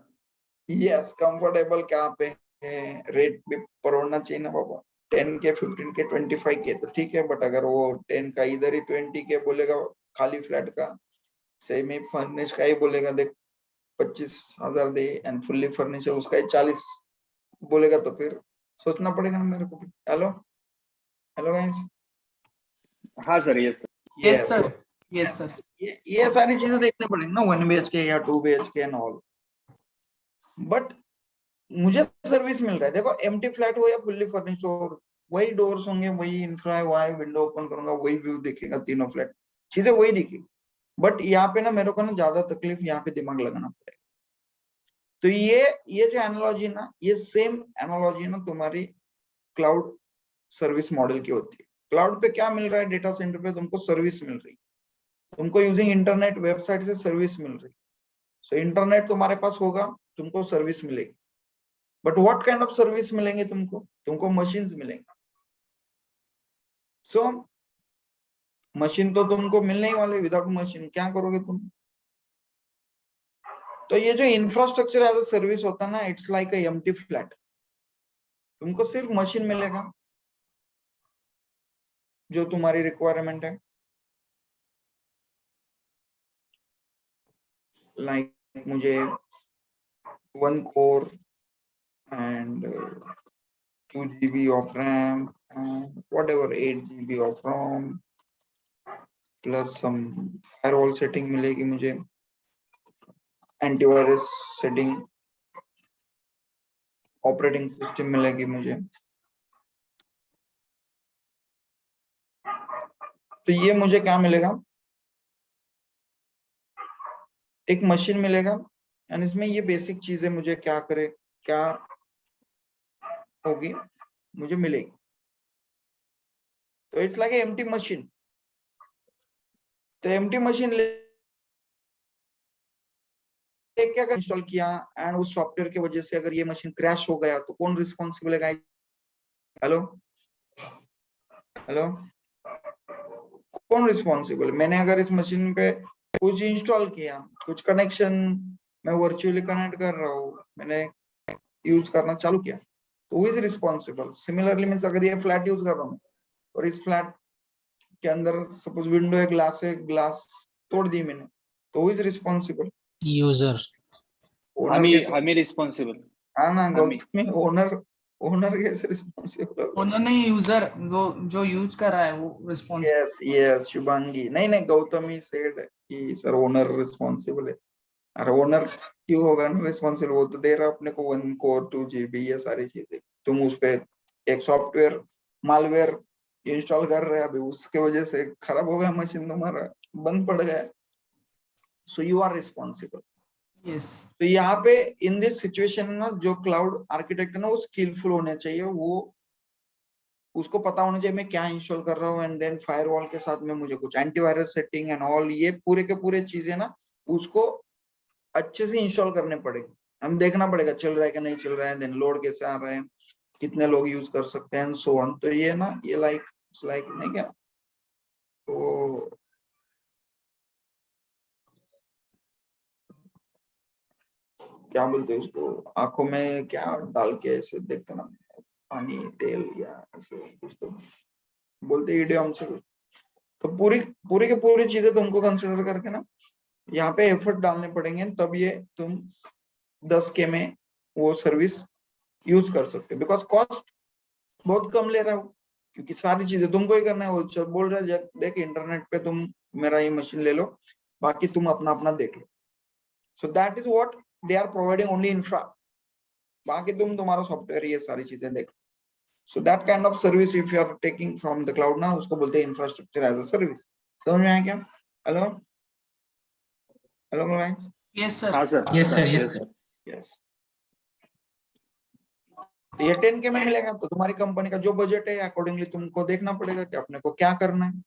यस कंफर्टेबल क्या पे है, रेट भी परोड़ना चाहिए ना बाबा। 10K 15K 25K तो ठीक है, बट अगर वो 10 का इधर ही 20K बोलेगा खाली फ्लैट का, सेमी फर्निश का ही बोलेगा देख 25,000 दे एंड फुल्ली फर्निश है उसका ही 40 बोलेगा, तो फिर सोचना पड़ेगा ना मेरे को भी। Hello hello guys.
हाँ sir, yes sir.
Yes,
yes
sir. Yes, sir.
ये सारी चीजें देखनी पड़ेंगी ना, 1 BHK या 2 BHK एंड ऑल। बट मुझे सर्विस मिल रहा है। देखो एम्प्टी फ्लैट हो या फुल्ली फर्निश्ड हो, वही डोर्स होंगे, वही इंफ्रा है, वही विंडो ओपन करूंगा, वही व्यू दिखेगा, तीनों फ्लैट चीजें वही दिखेगी। बट यहाँ पे ना मेरे को ना ज्यादा तकलीफ यहाँ पे दिमाग लगाना पड़ेगा। तो ये जो एनालॉजी ना, ये सेम एनालॉजी ना तुम्हारी क्लाउड सर्विस मॉडल की होती है। क्लाउड पे क्या मिल रहा है, डेटा सेंटर पे तुमको सर्विस मिल रही, तुमको यूजिंग इंटरनेट वेबसाइट से सर्विस मिल रही। सो इंटरनेट तुम्हारे पास होगा, तुमको सर्विस मिलेगी। But what kind of service मिलेंगे तुमको मशीन्स मिलेंगे। सो मशीन तो तुमको मिलने ही वाले, विदाउट मशीन क्या करोगे तुम। तो ये जो इंफ्रास्ट्रक्चर एज अ सर्विस होता है ना, it's like a empty flat. तुमको सिर्फ मशीन मिलेगा जो तुम्हारी रिक्वायरमेंट है, लाइक मुझे 1 core and 2 GB of RAM and whatever 8 GB of ROM plus some firewall setting मिलेगी मुझे, एंटीवायरस सेटिंग, ऑपरेटिंग सिस्टम मिलेगी मुझे। तो ये मुझे क्या मिलेगा, एक मशीन मिलेगा एंड इसमें ये बेसिक चीजें मुझे क्या होगी मुझे मिलेगी। तो इट्स लाइक एम्प्टी मशीन। तो एम्प्टी मशीन लेके अगर इंस्टॉल किया एंड उस सॉफ्टवेयर की वजह से अगर ये मशीन क्रैश हो गया तो कौन रिस्पॉन्सिबल है गाइस। हेलो हेलो, कौन रिस्पॉन्सिबल। मैंने अगर इस मशीन पे कुछ इंस्टॉल किया, कुछ कनेक्शन मैं वर्चुअली कनेक्ट कर रहा हूँ, मैंने यूज करना चालू किया, तो who is responsible. Similarly means अगर ये फ्लैट यूज कर रहा हूँ और इस फ्लैट के अंदर सपोज विंडो है, ग्लास तोड़ दी मैंने, तो who is responsible.
User.
Owner कैसे।
हमें रिस्पॉन्सिबल।
हाँ ना
हमें।
गौतम, ओनर कैसे रिस्पॉन्सिबल।
उन्होंने यूजर जो यूज कर रहा है वो रिस्पॉन्सिबल।
यस यस शुभांगी, नहीं गौतमी सेड कि सर ओनर रिस्पॉन्सिबल है। अरे ओनर क्यों होगा ना रिस्पॉन्सिबल, वो तो दे रहा अपने को 1 कोर 2 GB ये सारी चीजें। तुम उस पे एक सॉफ्टवेयर मालवेयर इंस्टॉल कर रहे हैं, अभी उसके वजह से खराब हो गया मशीन, तुम्हारा बंद पड़ गया, so you are responsible.
Yes.
तो यहाँ पे इन दिस सिचुएशन ना जो क्लाउड आर्किटेक्ट है ना वो स्किलफुल होने चाहिए, वो उसको पता होना चाहिए मैं क्या इंस्टॉल कर रहा हूँ, एंड देन फायरवॉल के साथ में मुझे कुछ एंटीवायरस सेटिंग एंड ऑल, ये पूरे के पूरे चीजें ना उसको अच्छे से इंस्टॉल करने पड़ेंगे। हम देखना पड़ेगा चल रहा है कि नहीं चल रहा है, देन लोड कैसे आ रहा है, कितने लोग यूज कर सकते हैं, सो ऑन। तो ये ना ये लाइक नहीं क्या, तो क्या बोलते हैं उसको, आंखों में क्या डाल के ऐसे देखते ना, पानी तेल या ऐसे कुछ तो बोलते इडियम से। तो पूरी के पूरी चीजें तुमको कंसिडर करके ना यहाँ पे एफर्ट डालने पड़ेंगे, तब ये तुम 10K में वो सर्विस यूज कर सकते हो। बिकॉज कॉस्ट बहुत कम ले रहा हो, क्योंकि सारी चीजें तुमको ही करना है। वो बोल रहा है देख इंटरनेट पे तुम मेरा ये मशीन ले लो, बाकी तुम अपना अपना देख लो. So that is what they are providing only infra. बाकी तुम तुम्हारा सॉफ्टवेयर ये सारी चीजें देख लो. So that kind of service if you are taking from the cloud ना, उसको बोलते हैं इंफ्रास्ट्रक्चर एज अ सर्विस. समझ में आया क्या? Hello hello guys.
Yes, sir.
हाँ sir.
Yes, sir. Yes, sir.
Yes. ये 10K में मिलेगा तो तुम्हारी कंपनी का जो बजट है अकॉर्डिंगली तुमको देखना पड़ेगा कि अपने को क्या करना है.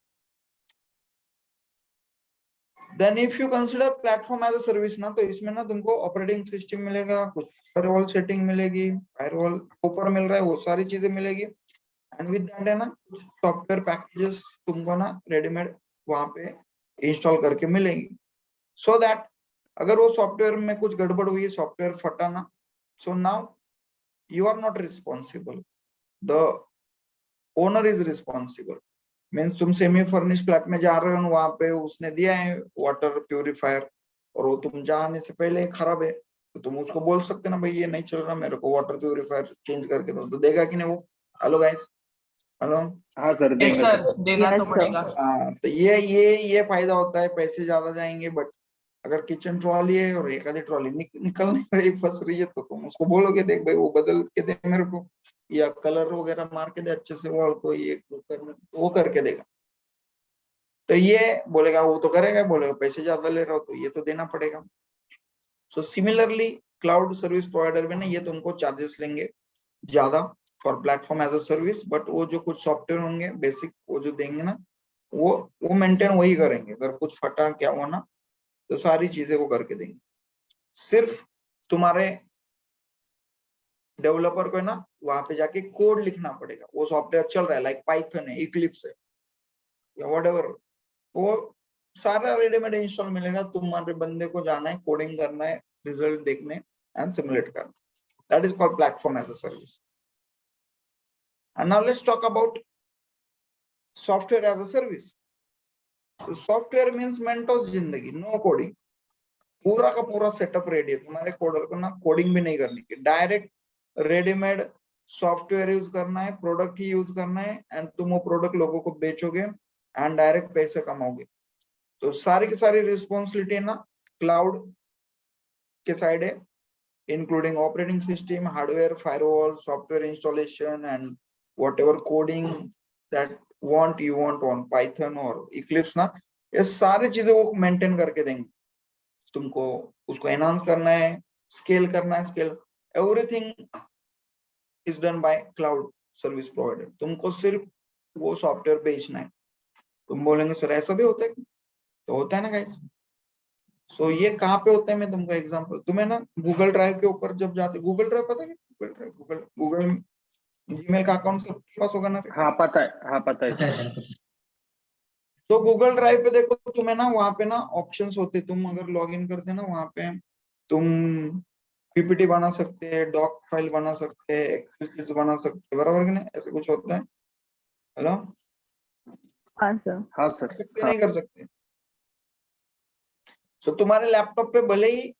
Then if you consider platform as a service ना, तो इसमें ना तुमको ऑपरेटिंग सिस्टम मिलेगा, कुछ फायरवॉल सेटिंग मिलेगी, फायरवॉल ऊपर मिल रहा है, वो सारी चीजें मिलेगी. एंड विद दैट है ना सॉफ्टवेयर पैकेजेस तुमको ना रेडीमेड वहां पे इंस्टॉल करके मिलेगी. सो दैट अगर वो सॉफ्टवेयर में कुछ गड़बड़ हुई, सॉफ्टवेयर फटा ना, so now you are not responsible, the owner is responsible. Means तुम सेमी फर्निश फ्लैट में जा रहे हो, वहां पे उसने दिया है वाटर प्यूरिफायर और वो तुम जाने से पहले खराब है, तो तुम उसको बोल सकते ना भाई ये नहीं चल रहा, मेरे को वाटर प्यूरिफायर चेंज करके दो, तो देगा कि नहीं वो? Hello guys. हेलो.
हाँ सर.
Yes,
देंगे
sir. देना तो
Yes, sir.
पड़ेगा.
हाँ, तो ये फायदा होता है, पैसे ज्यादा जाएंगे, बट अगर किचन ट्रॉली है और एक आधी ट्रॉली निकल नहीं रही, फंस रही है, तो तुम उसको बोलोगे देख भाई वो बदल के दे मेरे को, या कलर वगैरह मार के दे अच्छे से वॉल को, ये वो करके देगा. तो ये बोलेगा, वो तो करेगा, बोलेगा पैसे ज्यादा ले रहा हो तो ये तो देना पड़ेगा. So similarly cloud service provider में ना ये तुमको चार्जेस लेंगे ज्यादा for platform as a service, but वो जो कुछ सॉफ्टवेयर होंगे बेसिक वो जो देंगे ना, वो मेंटेन वही करेंगे. अगर कुछ फटा क्या हुआ ना, तो सारी चीजें वो करके देंगे. सिर्फ तुम्हारे डेवलपर को ना वहां पे जाके कोड लिखना पड़ेगा. वो सॉफ्टवेयर चल रहा है लाइक पाइथन है, इक्लिप्स है या व्हाटएवर, वो सारा रेडीमेड इंस्टॉल मिलेगा. तुम्हारे बंदे को जाना है, कोडिंग करना है, रिजल्ट देखने एंड सिमुलेट करना. That is called platform as a service. And now let's talk about software as a service. तो सॉफ्टवेयर मींस मेंटोस जिंदगी, नो कोडिंग. पूरा का पूरा सेटअप रेडी है, तुम्हारे कोडर को ना कोडिंग भी नहीं करनी है, डायरेक्ट रेडीमेड सॉफ्टवेयर यूज करना है, प्रोडक्ट ही यूज करना है, एंड तुम वो प्रोडक्ट लोगों को बेचोगे एंड डायरेक्ट पैसे कमाओगे. तो सारी की सारी रिस्पॉन्सिबिलिटी ना क्लाउड के साइड है, including operating system, hardware, firewall, software installation and whatever coding that you want on Python और Eclipse ना, ये सारी चीजें वो मेंटेन करके देंगे. तुमको उसको एनहांस करना है, स्केल करना है, scale everything is done by cloud service provider. तुमको सिर्फ वो सॉफ्टवेयर बेचना है. तुम बोलेंगे सर ऐसा भी होता है? तो होता है ना गाइस. सो ये कहाँ पे होता है, मैं तुमको एग्जांपल, तुम्हें ना गूगल ड्राइव के ऊपर जब जाते, गूगल ड्राइव पता है? गूगल ड्राइव, गूगल जीमेल का अकाउंट सबके पास होगा ना?
हाँ पता है. हाँ पता है
पता है
सर.
सर, पता है.
तो गूगल ड्राइव पे देखो, तुम्हें ना वहां पे ना ऑप्शंस होते, तुम अगर लॉग इन करते ना वहां पे तुम पीपीटी बना सकते हैं, डॉक फाइल बना सकते हैं, एक्सेल शीट्स बना सकते हैं, बराबर कि नहीं? ऐसे कुछ होता है. हेलो.
हाँ सर.
हाँ
कर
सर.
सकते
हाँ.
नहीं कर सकते? सो तुम्हारे लैपटॉप पे भले ही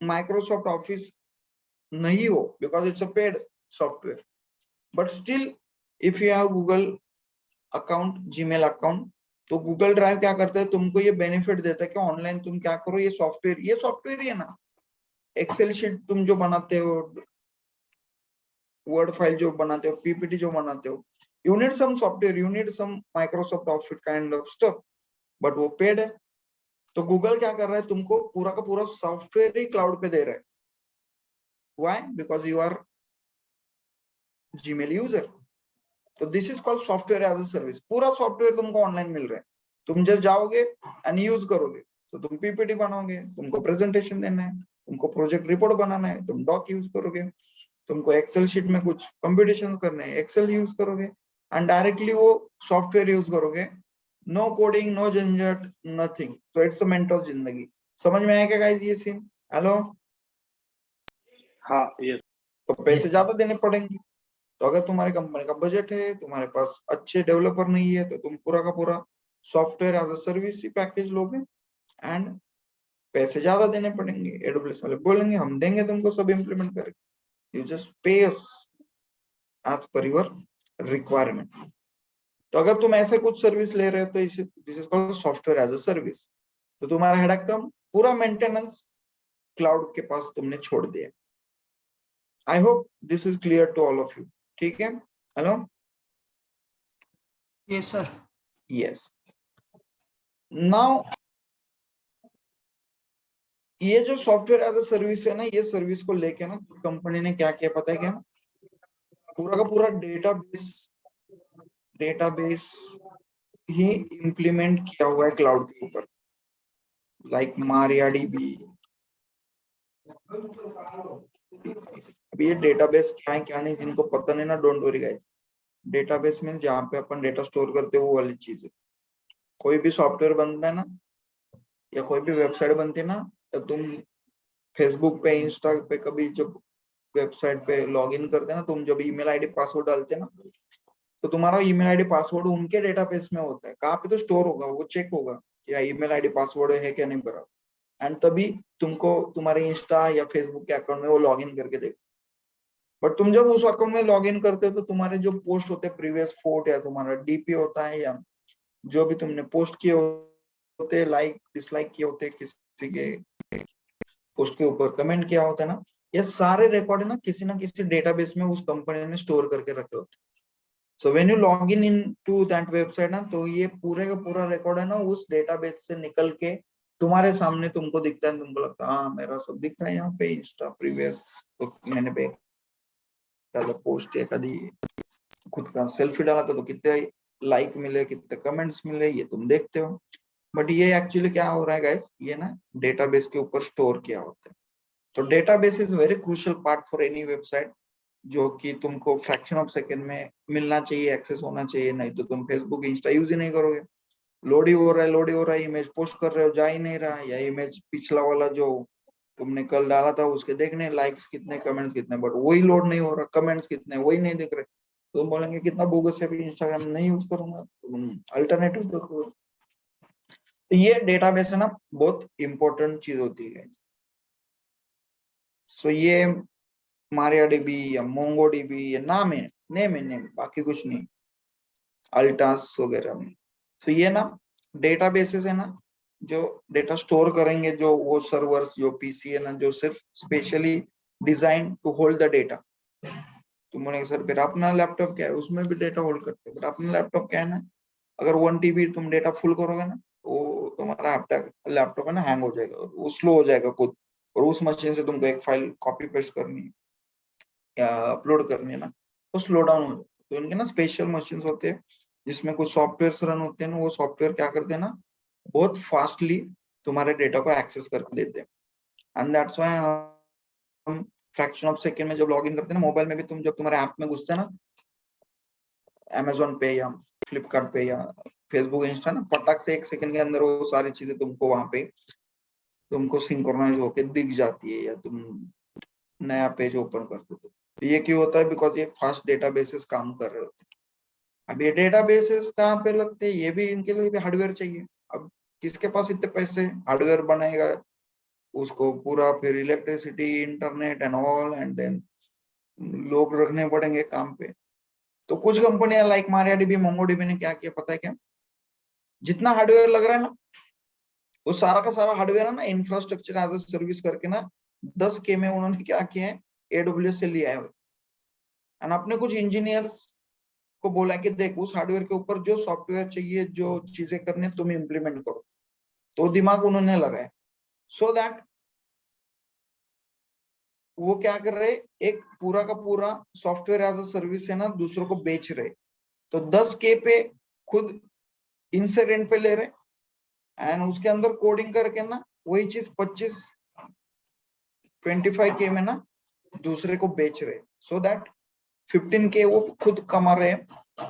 माइक्रोसॉफ्ट ऑफिस नहीं हो, because it's a paid software, but still if you have Google account, Gmail account, तो गूगल ड्राइव क्या करता है, तुमको ये बेनिफिट देता है कि ऑनलाइन तुम क्या करो, ये सॉफ्टवेयर ही है ना. एक्सेल शीट तुम जो बनाते हो, वर्ड फाइल जो बनाते हो, पीपीटी जो बनाते हो, you need some software, you need some Microsoft office kind of stuff, but वो पेड है. तो गूगल क्या कर रहा है, तुमको पूरा का पूरा सॉफ्टवेयर ही क्लाउड पे दे रहा है. Why? Because you are Gmail user. तो this is called software as a service. पूरा सॉफ्टवेयर तुमको ऑनलाइन मिल रहा है, तुम जस्ट जाओगे एंड यूज करोगे. तो तुम पीपीटी बनाओगे, तुमको प्रेजेंटेशन देना है, तुमको प्रोजेक्ट रिपोर्ट बनाना है, तुम डॉक यूज करोगे, तुमको एक्सेल शीट में कुछ कंप्यूटेशन करने हैं, एक्सेल यूज करोगे एंड डायरेक्टली वो सॉफ्टवेयर यूज करोगे. नो कोडिंग, नो झंझट, nothing. So it's a Mentos जिंदगी. समझ में आया क्या गाइस ये सीन? हेलो.
हाँ. यस.
तो पैसे ज्यादा देने पड़ेंगे. तो अगर तुम्हारी कंपनी का बजट है, तुम्हारे पास अच्छे डेवलपर नहीं है, तो तुम पूरा का पूरा सॉफ्टवेयर एज अ सर्विस ही पैकेज लोगे एंड पैसे ज्यादा देने पड़ेंगे. एडब्ल्यूएस वाले बोलेंगे हम देंगे तुमको सब इम्प्लीमेंट करके, you just pay us as per your requirement. तो अगर तुम ऐसे कुछ सर्विस ले रहे हो तो this is called software as a service. तो तुम्हारा हेडेक कम, पूरा मेंटेनेंस क्लाउड के पास तुमने छोड़ दिया। I hope this is clear to all of you. ठीक है, hello,
Yes, sir.
Yes. Now ये जो सॉफ्टवेयर एज अ सर्विस है ना, ये सर्विस को लेके ना कंपनी ने क्या किया पता है क्या, पूरा का पूरा डेटाबेस ही इम्प्लीमेंट किया हुआ है क्लाउड के ऊपर, लाइक MariaDB। अब ये डेटाबेस क्या है क्या नहीं, जिनको पता नहीं ना, डोंट वरी गाइस। डेटाबेस में जहाँ पे अपन डेटा स्टोर करते हैं वो वाली चीज है। कोई भी सॉफ्टवेयर बनता है ना, या कोई भी वेबसाइट बनती है ना, तो तुम फेसबुक पे, इंस्टा पे कभी जब वेबसाइट पे लॉग इन करते हैं ना, तुम जब ईमेल आईडी पासवर्ड डालते हैं ना, तो तुम्हारा ईमेल आईडी पासवर्ड उनके डेटाबेस में होता है। कहाँ पे तो स्टोर होगा, वो चेक होगा या ईमेल आईडी पासवर्ड है क्या नहीं बराबर, एंड तभी तुमको तुम्हारे इंस्टा या फेसबुक के अकाउंट में वो लॉग इन करके देगा। बट तुम जब उस अकाउंट में लॉग इन करते हो तो तुम्हारे जो पोस्ट होते हैं, प्रीवियस फोटो या तुम्हारा डीपी होता है, या जो भी तुमने पोस्ट किए होते, लाइक डिसलाइक किए होते, किसी के पोस्ट के ऊपर कमेंट किया होता है ना, ये सारे रिकॉर्ड है ना किसी डेटाबेस में उस कंपनी ने स्टोर करके रखे होते। So when you log in to that website ना, तो ये पूरे का पूरा रिकॉर्ड है ना उस डेटाबेस से निकल के तुम्हारे सामने तुमको दिखता है, तुमको लगता है हाँ मेरा सब दिख रहा है यहाँ पे, इंस्टा प्रीवियस, तो मैंने पे पोस्ट या कभी खुद का सेल्फी डाला था तो कितने लाइक मिले, कितने कमेंट्स मिले, ये तुम देखते हो। बट ये एक्चुअली क्या हो रहा है गाइस, ये ना डेटाबेस के ऊपर स्टोर किया होता है। तो database is very crucial part for any website, जो कि तुमको फ्रैक्शन ऑफ सेकंड में मिलना चाहिए, एक्सेस होना चाहिए, नहीं तो तुम फेसबुक इंस्टा यूज ही नहीं करोगे। लोड ही हो रहा है, इमेज पोस्ट कर रहे हो, जा ही नहीं रहा, या इमेज पिछला वाला जो तुमने कल डाला था उसके देखने लाइक्स कितने, कमेंट्स कितने, बट वही लोड नहीं हो रहा, कमेंट्स कितने वही नहीं दिख रहे। तो तुम बोलेंगे कितना बोगस है, इंस्टाग्राम नहीं यूज करूंगा, अल्टरनेटिव देखो। तो ये डेटाबेस है ना, बहुत इंपॉर्टेंट चीज होती है। सो ये MariaDB या MongoDB, ये नाम है, नेम, बाकी कुछ नहीं, अल्टास वगैरह में। सो ये ना डेटाबेसेस है ना, जो डेटा स्टोर करेंगे, जो वो सर्वर्स, जो पीसी है ना, जो सिर्फ specially design to hold the data. तुम बोलेंगे सर फिर अपना लैपटॉप क्या है, उसमें भी डेटा होल्ड करते हैं, बट अपना लैपटॉप क्या है ना, अगर 1 TB तुम डेटा फुल करोगे ना, वो तुम्हारा लैपटॉप है ना हैंग हो जाएगा, वो स्लो हो जाएगा खुद, और उस मशीन से तुमको एक फाइल कॉपी पेस्ट करनी है या अपलोड करनी है ना, तो स्लो डाउन हो जाता है। तो इनके ना स्पेशल मशीन होते हैं जिसमें कुछ सॉफ्टवेयर रन होते हैं ना, वो सॉफ्टवेयर क्या करते हैं ना, बहुत फास्टली तुम्हारे डेटा को एक्सेस करके देते हैं। एंड दैट्स व्हाई हम फ्रैक्शन ऑफ सेकंड में जब लॉग इन करते हैं ना, मोबाइल में भी तुम जब तुम्हारे ऐप में घुसते हैं ना, अमेजोन पे या फ्लिपकार्ट पे या फेसबुक इंस्टा ना, फटाक से 1 सेकंड के अंदर वो सारी चीजें तुमको वहां पे तुमको सिंक्रोनाइज होके दिख जाती है, या तुम नया पेज ओपन करते हो। तो ये क्यों होता है, बिकॉज ये फास्ट डेटाबेसेस काम कर रहे होते हैं। अब ये डेटाबेसेस कहाँ पे लगते हैं, ये भी इनके लिए भी हार्डवेयर चाहिए। अब किसके पास इतने पैसे, हार्डवेयर बनाएगा, उसको पूरा फिर electricity, internet and all, and then लोग रखने पड़ेंगे काम पे। तो कुछ कंपनियां लाइक MariaDB, MongoDB ने क्या किया पता है क्या, जितना हार्डवेयर लग रहा है ना, वो सारा का सारा हार्डवेयर है ना, इंफ्रास्ट्रक्चर एज अ सर्विस करके ना 10K में उन्होंने क्या किया है, AWS से लिया है। एंड अपने कुछ इंजीनियर्स को बोला कि देख उस हार्डवेयर के ऊपर जो सॉफ्टवेयर चाहिए, जो चीजें करने तुम इम्प्लीमेंट करो। तो दिमाग उन्होंने लगाया, सो दैट वो क्या कर रहे, एक पूरा का पूरा सॉफ्टवेयर एज अ सर्विस है ना, दूसरों को बेच रहे। तो 10K पे खुद इनसे रेंट पे ले रहे, एंड उसके अंदर कोडिंग करके ना वही चीज 25-25K में ना दूसरे को बेच रहे, सो दैट 15K वो खुद कमा रहे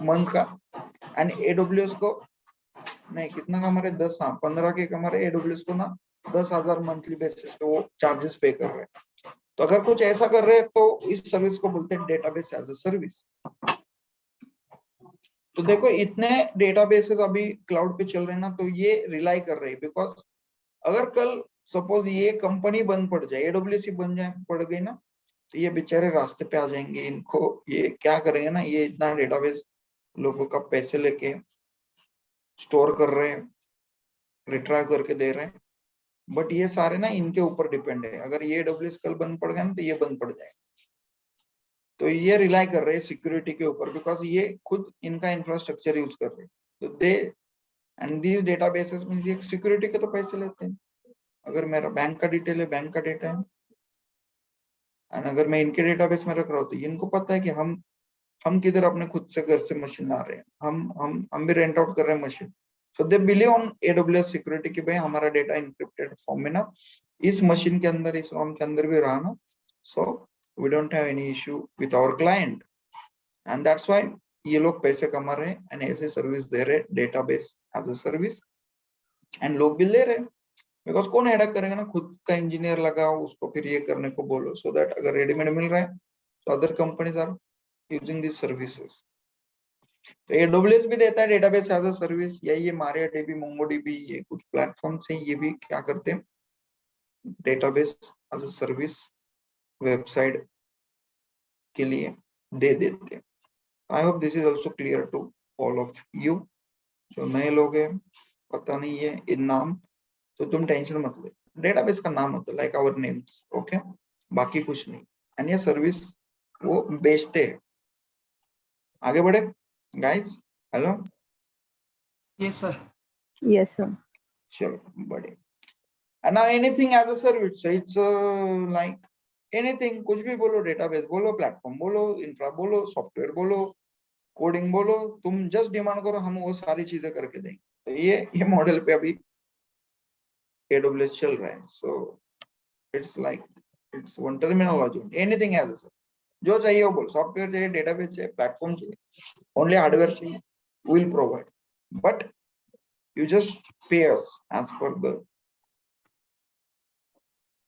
मंथ का, एंड AWS को नहीं कितना कमा रहे, 15K कमा रहे, AWS को ना 10,000 मंथली बेसिस पे वो चार्जेस पे कर रहे हैं। तो अगर कुछ ऐसा कर रहे हैं तो इस सर्विस को बोलते हैं डेटाबेस एज अ सर्विस। तो देखो इतने डेटाबेसेस अभी क्लाउड पे चल रहे हैं ना, तो ये रिलाई कर रहे हैं, बिकॉज अगर कल सपोज ये कंपनी बंद पड़ जाए, AWS ही बन जाए पड़ गई ना, तो ये बेचारे रास्ते पे आ जाएंगे। इनको ये क्या करेंगे ना, ये इतना डेटाबेस लोगों का पैसे लेके स्टोर कर रहे हैं, रिट्राइव करके दे रहे हैं, बट ये सारे ना इनके ऊपर डिपेंड है। अगर ये AWS कल बंद पड़ गया ना तो ये बंद पड़ जाएगा। तो ये रिलाई कर रहे हैं सिक्योरिटी के ऊपर, बिकॉज ये खुद इनका इंफ्रास्ट्रक्चर यूज कर रहे हैं। तो दे एंड दीज डेटाबेसेस मींस ये सिक्योरिटी के तो पैसे लेते हैं। अगर मेरा बैंक का डिटेल है, बैंक का डेटा है, एंड अगर मैं इनके डेटाबेस में रख रहा हूँ तो इनको पता है कि हम किधर अपने खुद से घर से मशीन ला रहे हैं, हम भी रेंट आउट कर रहे हैं machine. So they believe on AWS security की भाई हमारा डेटा इनक्रिप्टेड फॉर्म में ना इस मशीन के अंदर, इस ROM के अंदर भी रहा ना, so we don't have any issue with our client. And that's why ये लोग पैसे कमा रहे हैं एंड ऐसे सर्विस दे रहे हैं, database as a service, and लोग भी ले रहे हैं। बिकॉज कौन हेडक करेगा ना, खुद का इंजीनियर लगाओ उसको फिर ये करने को बोलो। सो दैट अगर रेडीमेड मिल रहा है तो other companies are using this services. तो AWS भी देता है डेटाबेस एज अ सर्विस, या ये MariaDB, MongoDB, ये कुछ प्लेटफॉर्म से ये भी क्या करते हैं, database as a service website के लिए दे देते हैं। I hope this is also clear to all of you. जो नए लोग हैं पता नहीं है इन नाम, तो तुम टेंशन मत ले, डेटाबेस का नाम होता है लाइक आवर नेम्स, ओके, बाकी कुछ नहीं। एंड ये सर्विस वो बेचते हैं। आगे बढ़े guys, hello,
Yes, sir.
Yes, sir.
चलो बढ़े। And now anything as a service, so it's like anything, कुछ भी बोलो, डेटाबेस बोलो, प्लेटफॉर्म बोलो, इंफ्रा बोलो, सॉफ्टवेयर बोलो, कोडिंग बोलो, तुम जस्ट डिमांड करो, हम वो सारी चीजें करके देंगे। तो ये मॉडल पे अभी AWS चल रहा है। So it's like it's one terminology, anything as a service, जो चाहिए वो बोलो, सॉफ्टवेयर चाहिए, डेटाबेस चाहिए, प्लेटफॉर्म चाहिए, ओनली हार्डवेयर चाहिए, will provide, but you just pay us as per the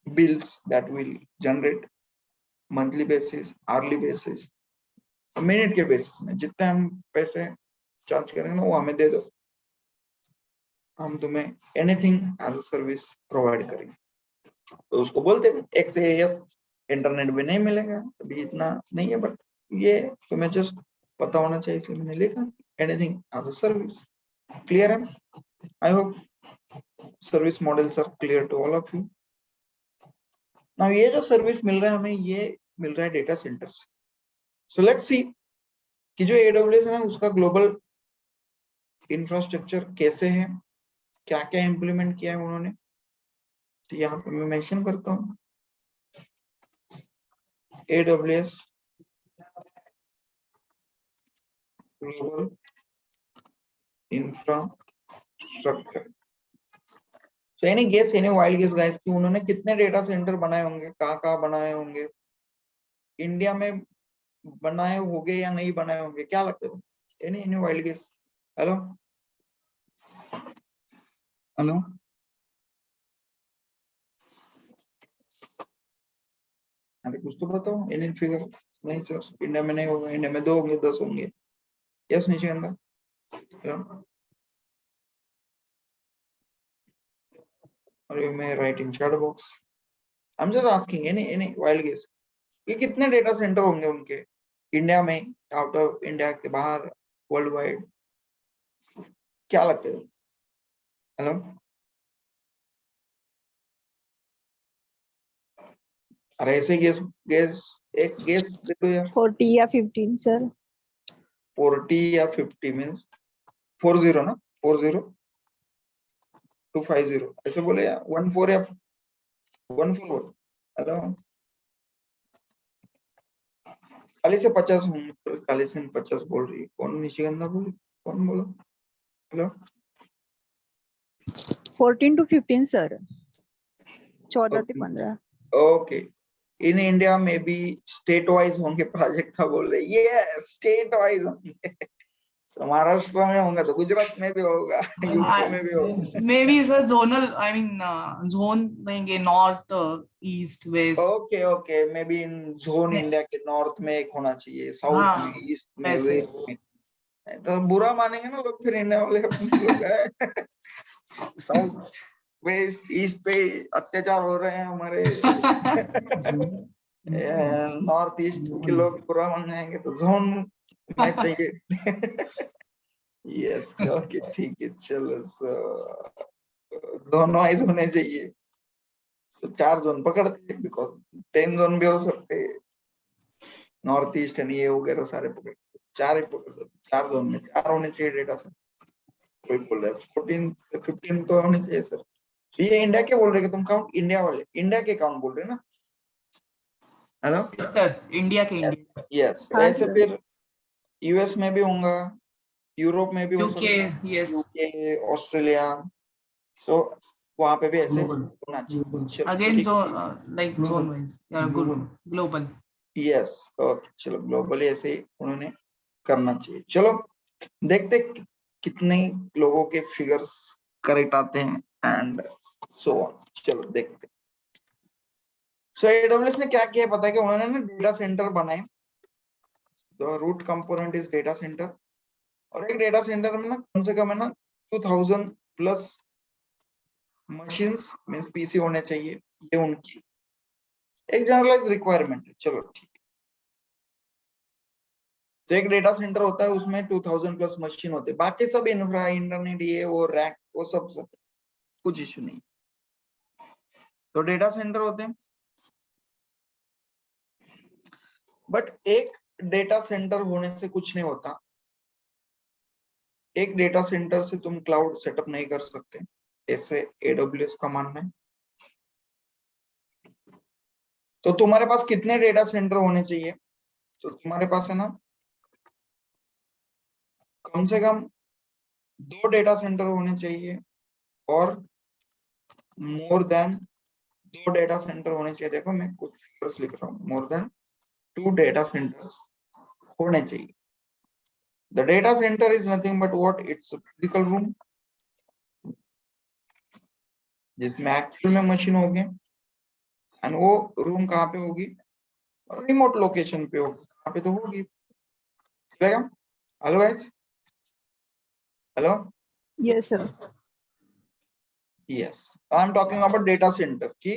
bills that will generate monthly basis, hourly basis, minute के basis में जितने हम पैसे चार्ज करेंगे ना वो हमें दे दो, हम तुम्हें anything as a service provide करेंगे। तो उसको बोलते हैं XaaS। इंटरनेट भी नहीं मिलेगा अभी, इतना नहीं है, बट ये तुम्हें जस्ट पता होना चाहिए, इसलिए मैंने लिखा anything as a service. Clear है? I hope service models are clear to all of you. Now ये जो सर्विस मिल रहा है हमें, ये मिल रहा है डेटा सेंटर से। सो लेट्स सी कि जो AWS है ना उसका ग्लोबल इंफ्रास्ट्रक्चर कैसे है, क्या क्या इंप्लीमेंट किया है उन्होंने। तो यहाँ पे मैं मेंशन करता हूँ AWS global infrastructure. So any guess, any wild guess guys कि उन्होंने कितने डेटा सेंटर बनाए होंगे, कहाँ बनाए होंगे, इंडिया में बनाए होंगे या नहीं बनाए होंगे, क्या लगता है? Any wild guess? Hello hello, अरे कुछ तो बताओ, एनी फिगर? नहीं सर, इंडिया में नहीं होगा, इंडिया में 2 होंगे, 10 होंगे। यस नीचे अंदर, हेलो, अरे मैं writing chat box, I am just asking any wild guess कि कितने डेटा सेंटर होंगे उनके इंडिया में, आउट ऑफ इंडिया के बाहर, वर्ल्ड वाइड, क्या लगता है? हेलो, अरे ऐसे गेस गेस एक गेस दे दो यार।
40 या 15 सर।
40 या 50 मींस 40 ना, 40 to 50 ऐसे बोले या 14 या 14? हेलो, खाली से 50 खाली से 50 बोल रही है कौन? निशिगंधा बोली, कौन बोला? Hello,
14 to 15 sir. 14 से 15।
ओके, इन इंडिया में भी स्टेट वाइज होंगे प्रोजेक्ट था बोल रहे, ये स्टेट वाइज होंगे। महाराष्ट्र में होंगे तो गुजरात में भी होगा, यूपी में भी होगा।
Maybe sir zonal, I mean zone रहेंगे, north, east, west.
Okay okay, may be in zone India के नॉर्थ में एक होना चाहिए, साउथ में,
हाँ,
ईस्ट में,
ऐसे।
वेस्ट में। तो बुरा मानेंगे ना लोग फिर, इंडिया वाले अपने लोग है। साउथ वेस्ट ईस्ट पे अत्याचार हो रहे हैं हमारे, नॉर्थ ईस्ट के लोग बुरा मान जाएंगे, तो जोन में चाहिए। यस ओके ठीक है, चलो। जोन वाइज होने चाहिए। तो 4 जोन पकड़ते हैं, बिकॉज 10 जोन भी हो सकते हैं, नॉर्थ ईस्टर्न ये वगैरह सारे पकड़, 4 ही पकड़ दो, 4 जोन में 4 होने चाहिए डेटा सेंटर। कोई बोल रहा है 14 15 तो होने चाहिए सर। तो ये इंडिया के बोल रहे कि तुम काउंट इंडिया वाले, इंडिया के काउंट बोल रहे ना? हेलो,
सर इंडिया के इंडिया
यस।
हाँ
ऐसे
सर।
फिर यूएस में भी होगा, यूरोप में भी हो
यूके,
सकता है,
यस,
यूके, ऑस्ट्रेलिया, सो वहां पे भी ऐसे होना चाहिए। चलो
अगेन
ठीक,
zone, like zone wise, global.
Yes okay, चलो ग्लोबली ऐसे ही उन्होंने करना चाहिए। चलो देखते कितने लोगों के फिगर्स करेक्ट आते हैं एंड सो ऑन। चलो देखते। सो एडब्ल्यूएस ने क्या किया पता है कि उन्होंने ना डेटा सेंटर बनाए। The root component is data center, और एक डेटा सेंटर में ना कम से कम है ना 2000 प्लस मशीन्स मींस पीसी होने चाहिए। ये उनकी एक जनरलाइज रिक्वायरमेंट है। चलो ठीक, तो एक डेटा सेंटर होता है, उसमें 2000 प्लस मशीन होते हैं, बाकी सब इंफ्रा, इंटरनेट, ये वो रैक, वो सब कुछ इश्यू नहीं। तो डेटा सेंटर होते हैं, बट एक डेटा सेंटर होने से कुछ नहीं होता। एक डेटा सेंटर से तुम क्लाउड सेटअप नहीं कर सकते, ऐसे एडब्ल्यूएस का मानना है। तो तुम्हारे पास कितने डेटा सेंटर होने चाहिए? तो तुम्हारे पास है ना कम से कम 2 डेटा सेंटर होने चाहिए, और मोर देन 2 डेटा सेंटर होने चाहिए। देखो मैं कुछ फिगर्स लिख रहा हूँ, मोर देन 2 डेटा सेंटर्स होने चाहिए। The data centre is nothing but what, it's a physical room जिसमें एक्चुअल में मशीन होगी, एंड वो रूम कहाँ पे होगी? रिमोट लोकेशन पे होगी, कहाँ पे तो होगी, चलेगा? Hello guys, hello,
Yes, sir.
Yes, I am talking about data centre की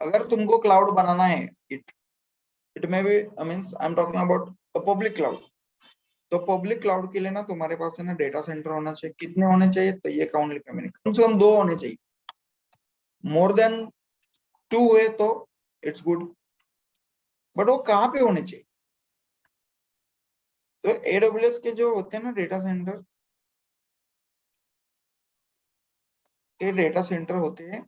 अगर तुमको क्लाउड बनाना है, it may be means I am talking about a public cloud. तो पब्लिक क्लाउड के लिए ना तुम्हारे पास है ना डेटा सेंटर होना चाहिए। कितने होने चाहिए? तो ये काउंट लिखा मैंने, कम से कम 2 होने चाहिए। मोर देन 2 है तो इट्स गुड, बट वो कहाँ पे होने चाहिए? तो एडब्ल्यूएस के जो होते हैं ना डेटा सेंटर, ये डेटा सेंटर होते हैं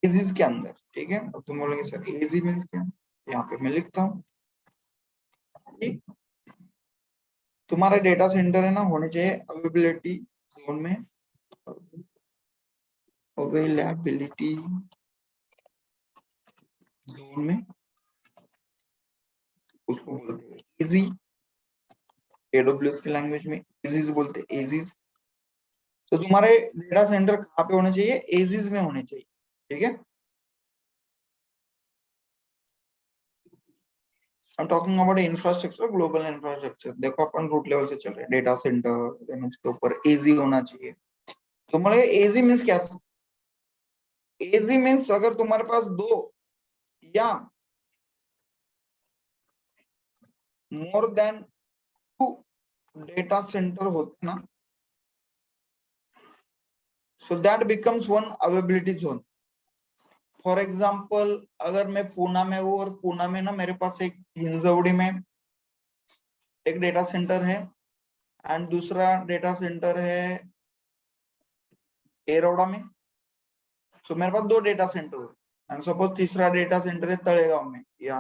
एजीज के अंदर, ठीक है? अब तुम बोलोगे सर एजी मींस क्या? यहाँ पे मैं लिखता हूँ, तुम्हारा डेटा सेंटर है ना होने चाहिए अवेलेबिलिटी जोन में, अवेलेबिलिटी जोन में, उसको बोलते हैं इजी, एडब्ल्यूएस की लैंग्वेज में एजीज बोलते हैं, एजीज। तो तुम्हारे डेटा सेंटर कहाँ पे होने चाहिए? एजीज में होने चाहिए, ठीक है? I am talking about infrastructure, global infrastructure. देखो अपन रूट लेवल से चल रहे हैं, डेटा सेंटर, देन उसके ऊपर एजी होना चाहिए। तो मतलब एजी मींस क्या? एजी मींस अगर तुम्हारे पास 2 या मोर देन 2 डेटा सेंटर होते ना, so that becomes one availability zone. For example अगर मैं पूना में हूँ, और पूना में ना मेरे पास एक हिंजवड़ी में एक डेटा सेंटर है, एंड दूसरा डेटा सेंटर है एरोडा में। सो मेरे पास 2 डेटा सेंटर है, एंड सपोज तीसरा डेटा सेंटर है तळेगांव में या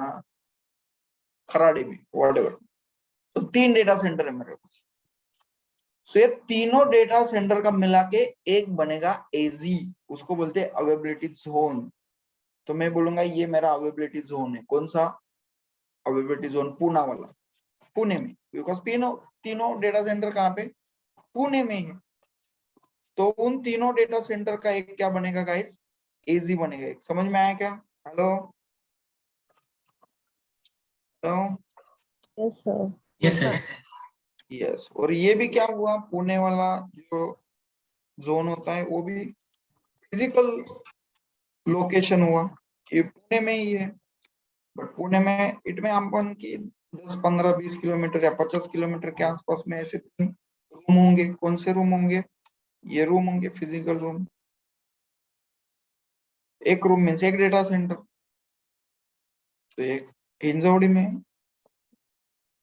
खराड़ी में, व्हाटएवर। तो 3 डेटा सेंटर है मेरे पास। सो ये तीनों डेटा सेंटर का मिला के एक बनेगा एजी, उसको बोलते हैं अवेलेबिलिटी जोन। तो मैं बोलूंगा ये मेरा अवेलेबिलिटी जोन है। कौन सा अवेलेबिलिटी जोन? पूना वाला, पुणे में, बिकॉज तीनों डेटा सेंटर कहाँ पे? पुणे में है। तो उन तीनों डेटा सेंटर का एक क्या बनेगा गाइस? एजी बनेगा। एक समझ में आया क्या? Hello, hello,
Yes, sir.
Yes sir.
Yes. और ये भी क्या हुआ, पुणे वाला जो जोन होता है वो भी फिजिकल लोकेशन हुआ कि पुणे में ही है। बट पुणे में इट में अपन की 10 15 20 किलोमीटर या 50 किलोमीटर के आसपास में ऐसे रूम होंगे। कौन से रूम होंगे? ये रूम होंगे फिजिकल रूम, एक रूम मीन्स एक डेटा सेंटर। तो एक हिंजवड़ी में,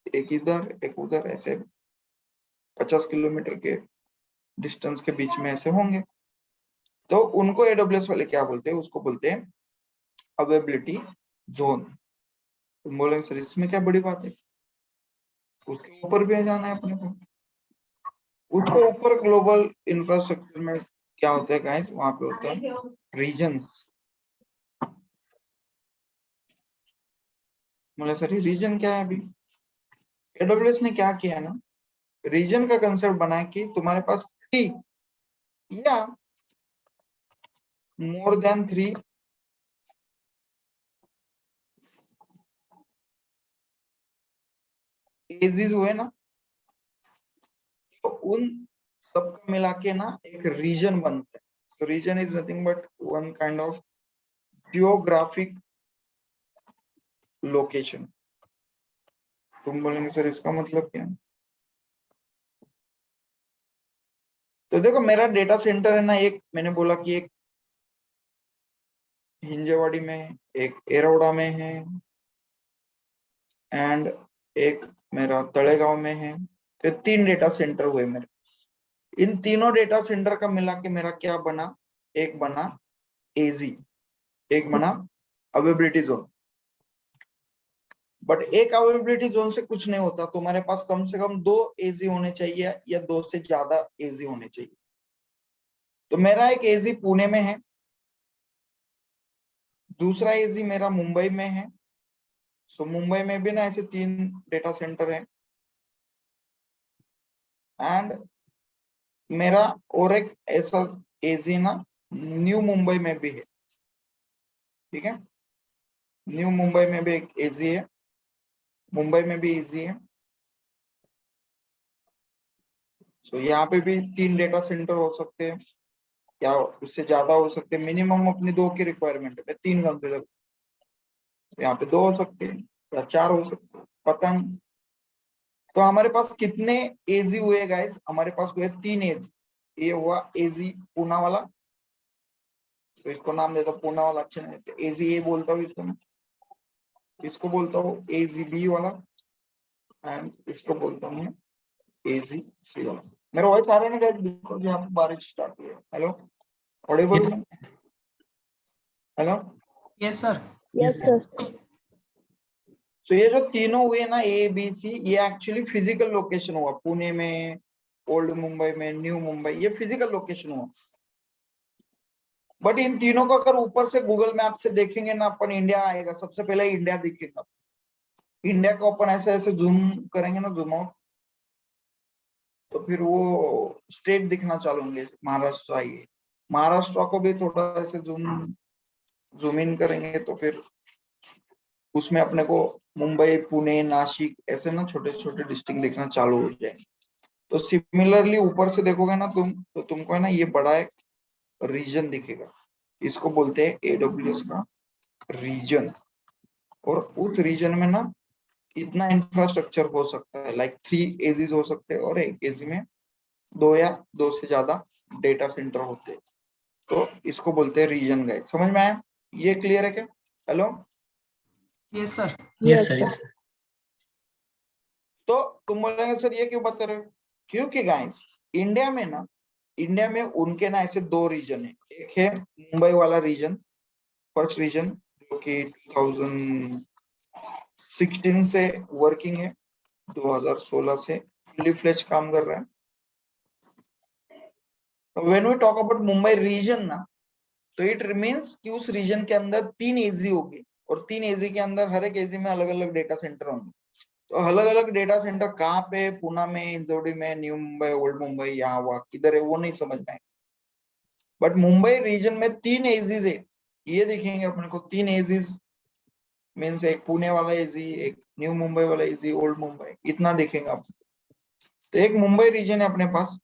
एक इधर एक उधर, ऐसे 50 किलोमीटर के डिस्टेंस के बीच में ऐसे होंगे। तो उनको AWS वाले क्या बोलते हैं, उसको बोलते हैं अवेलेबिलिटी जोन। तुम बोलेंगे सर इसमें क्या बड़ी बात है, उसके ऊपर भी जाना है अपने को। उसके ऊपर ग्लोबल इंफ्रास्ट्रक्चर में क्या होता है गाइस, वहां पे होता है रीजन। बोले सर रीजन क्या है, अभी AWS ने क्या किया ना, रीजन का कंसेप्ट बनाया कि तुम्हारे पास 3 या मोर देन 3 एजिस हुए ना, तो उन सबका मिला के ना एक रीजन बनता है। तो region is nothing but one kind of geographic location. तुम बोलेंगे सर इसका मतलब क्या है, तो देखो मेरा डेटा सेंटर है ना, एक मैंने बोला कि एक हिंजेवाड़ी में, एक एरोडा में है, एंड एक मेरा तळेगांव में है। तो 3 डेटा सेंटर हुए मेरे। इन तीनों डेटा सेंटर का मिला के मेरा क्या बना, एक बना एजी, एक बना अवेलेबिलिटी जोन। बट एक अवेलेबिलिटी जोन से कुछ नहीं होता, तुम्हारे पास कम से कम 2 एजी होने चाहिए या 2 से ज्यादा एजी होने चाहिए। तो मेरा एक एजी पुणे में है, दूसरा एजी मेरा मुंबई में है। सो मुंबई में भी ना ऐसे 3 डेटा सेंटर है, एंड मेरा और एक ऐसा एजी ना न्यू मुंबई में भी है। ठीक है, न्यू मुंबई में भी एक एजी है, मुंबई में भी एजी है। सो यहाँ पे भी 3 डेटा सेंटर हो सकते हैं, या उससे ज्यादा हो सकते हैं। मिनिमम अपनी 2 की रिक्वायरमेंट है, 3 कंसिडर, यहाँ पे 2 हो सकते हैं या 4 हो सकते हैं, पता नहीं। तो हमारे पास कितने एजी हुए गाइस, हमारे पास हुए 3 एजी। ये हुआ एजी पूना वाला, तो इसको नाम देता हूँ पूना वाला, अच्छा नहीं एजी ए बोलता हूँ इसको मैं, इसको बोलता हूँ एजी बी वाला, एंड इसको बोलता हूँ एजी सी वाला। मेरा वॉइस आ रहा है ना गाइस, बिकॉज यहाँ पे बारिश स्टार्ट हुई है। Hello, Audible? Hello,
Yes, sir.
Yes, sir.
तो ये जो तीनों हुए ना ए बी सी, ये एक्चुअली फिजिकल लोकेशन हुआ, पुणे में, ओल्ड मुंबई में, न्यू मुंबई, ये फिजिकल लोकेशन हुआ। बट इन तीनों को अगर ऊपर से गूगल मैप से देखेंगे ना अपन, इंडिया आएगा, सबसे पहले इंडिया दिखेगा। इंडिया को अपन ऐसे ऐसे जूम करेंगे ना, जूम आउट, तो फिर वो स्टेट दिखना चालू होंगे, महाराष्ट्र आइए। महाराष्ट्र को भी थोड़ा ऐसे जूम इन करेंगे तो फिर उसमें अपने को मुंबई, पुणे, नासिक ऐसे ना छोटे छोटे डिस्ट्रिक्ट दिखना चालू हो जाएंगे। तो सिमिलरली ऊपर से देखोगे ना तुम, तो तुमको है ना ये बड़ा एक रीजन दिखेगा, इसको बोलते हैं AWS का रीजन। और उस रीजन में ना इतना इंफ्रास्ट्रक्चर हो सकता है, लाइक 3 एजीज हो सकते हैं, और एक एजी में 2 या 2 से ज्यादा डेटा सेंटर होते हैं। तो इसको बोलते हैं रीजन गाइस। समझ में आया, ये क्लियर है क्या? Hello,
Yes, sir.
Yes, sir.
तो तुम बोलेंगे सर ये क्यों बता रहे हो, क्योंकि गाइस इंडिया में ना, इंडिया में उनके ना ऐसे 2 रीजन है। एक है मुंबई वाला रीजन, फर्स्ट रीजन, जो कि 2016 से वर्किंग है, 2016 से फुली फ्लेज काम कर रहा है। When we talk about Mumbai region ना, तो इट मीन्स कि उस रीजन के अंदर 3 एजी होगी, और 3 एजी के अंदर हर एक एजी में अलग अलग डेटा सेंटर होंगे। तो अलग अलग डेटा सेंटर कहाँ पे, पुणे में, इंदौरी में, न्यू मुंबई, ओल्ड मुंबई, यहाँ वहाँ किधर है वो नहीं समझ में आए। बट मुंबई रीजन में 3 एजीज है, ये देखेंगे अपने को। 3 एजीज मीन्स एक पुणे वाला एजी, एक न्यू मुंबई वाला एजी, ओल्ड मुंबई, इतना देखेंगे आप। तो एक मुंबई रीजन है अपने पास,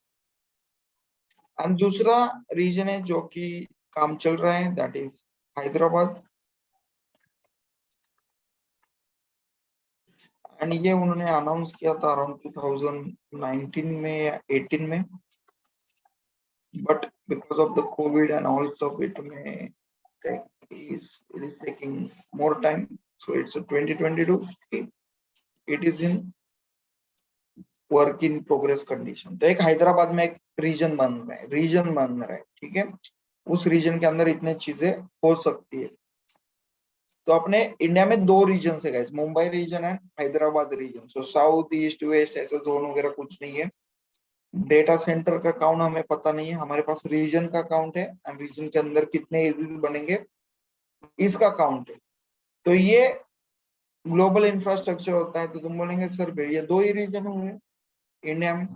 और दूसरा रीजन है जो कि काम चल रहा है, दैट इज हैदराबाद। एंड ये उन्होंने अनाउंस किया था अराउंड 2019 में या 18 में, but because of the COVID and all stuff, it is taking more time. So it's a 2022. It is in work in progress condition. तो एक हैदराबाद में एक रीजन बन रहा है, ठीक है। उस रीजन के अंदर इतने चीजें हो सकती है। तो अपने इंडिया में दो रीजन है guys, Mumbai region and Hyderabad region. So south east west ऐसे जोन वगैरह कुछ नहीं है। डेटा सेंटर का काउंट हमें पता नहीं है, हमारे पास रीजन का काउंट है एंड रीजन के अंदर कितने एजेस बनेंगे इसका काउंट है। तो ये ग्लोबल इंफ्रास्ट्रक्चर होता है। तो तुम बोलेंगे सर फिर ये दो ही रीजन हुए इंडिया में।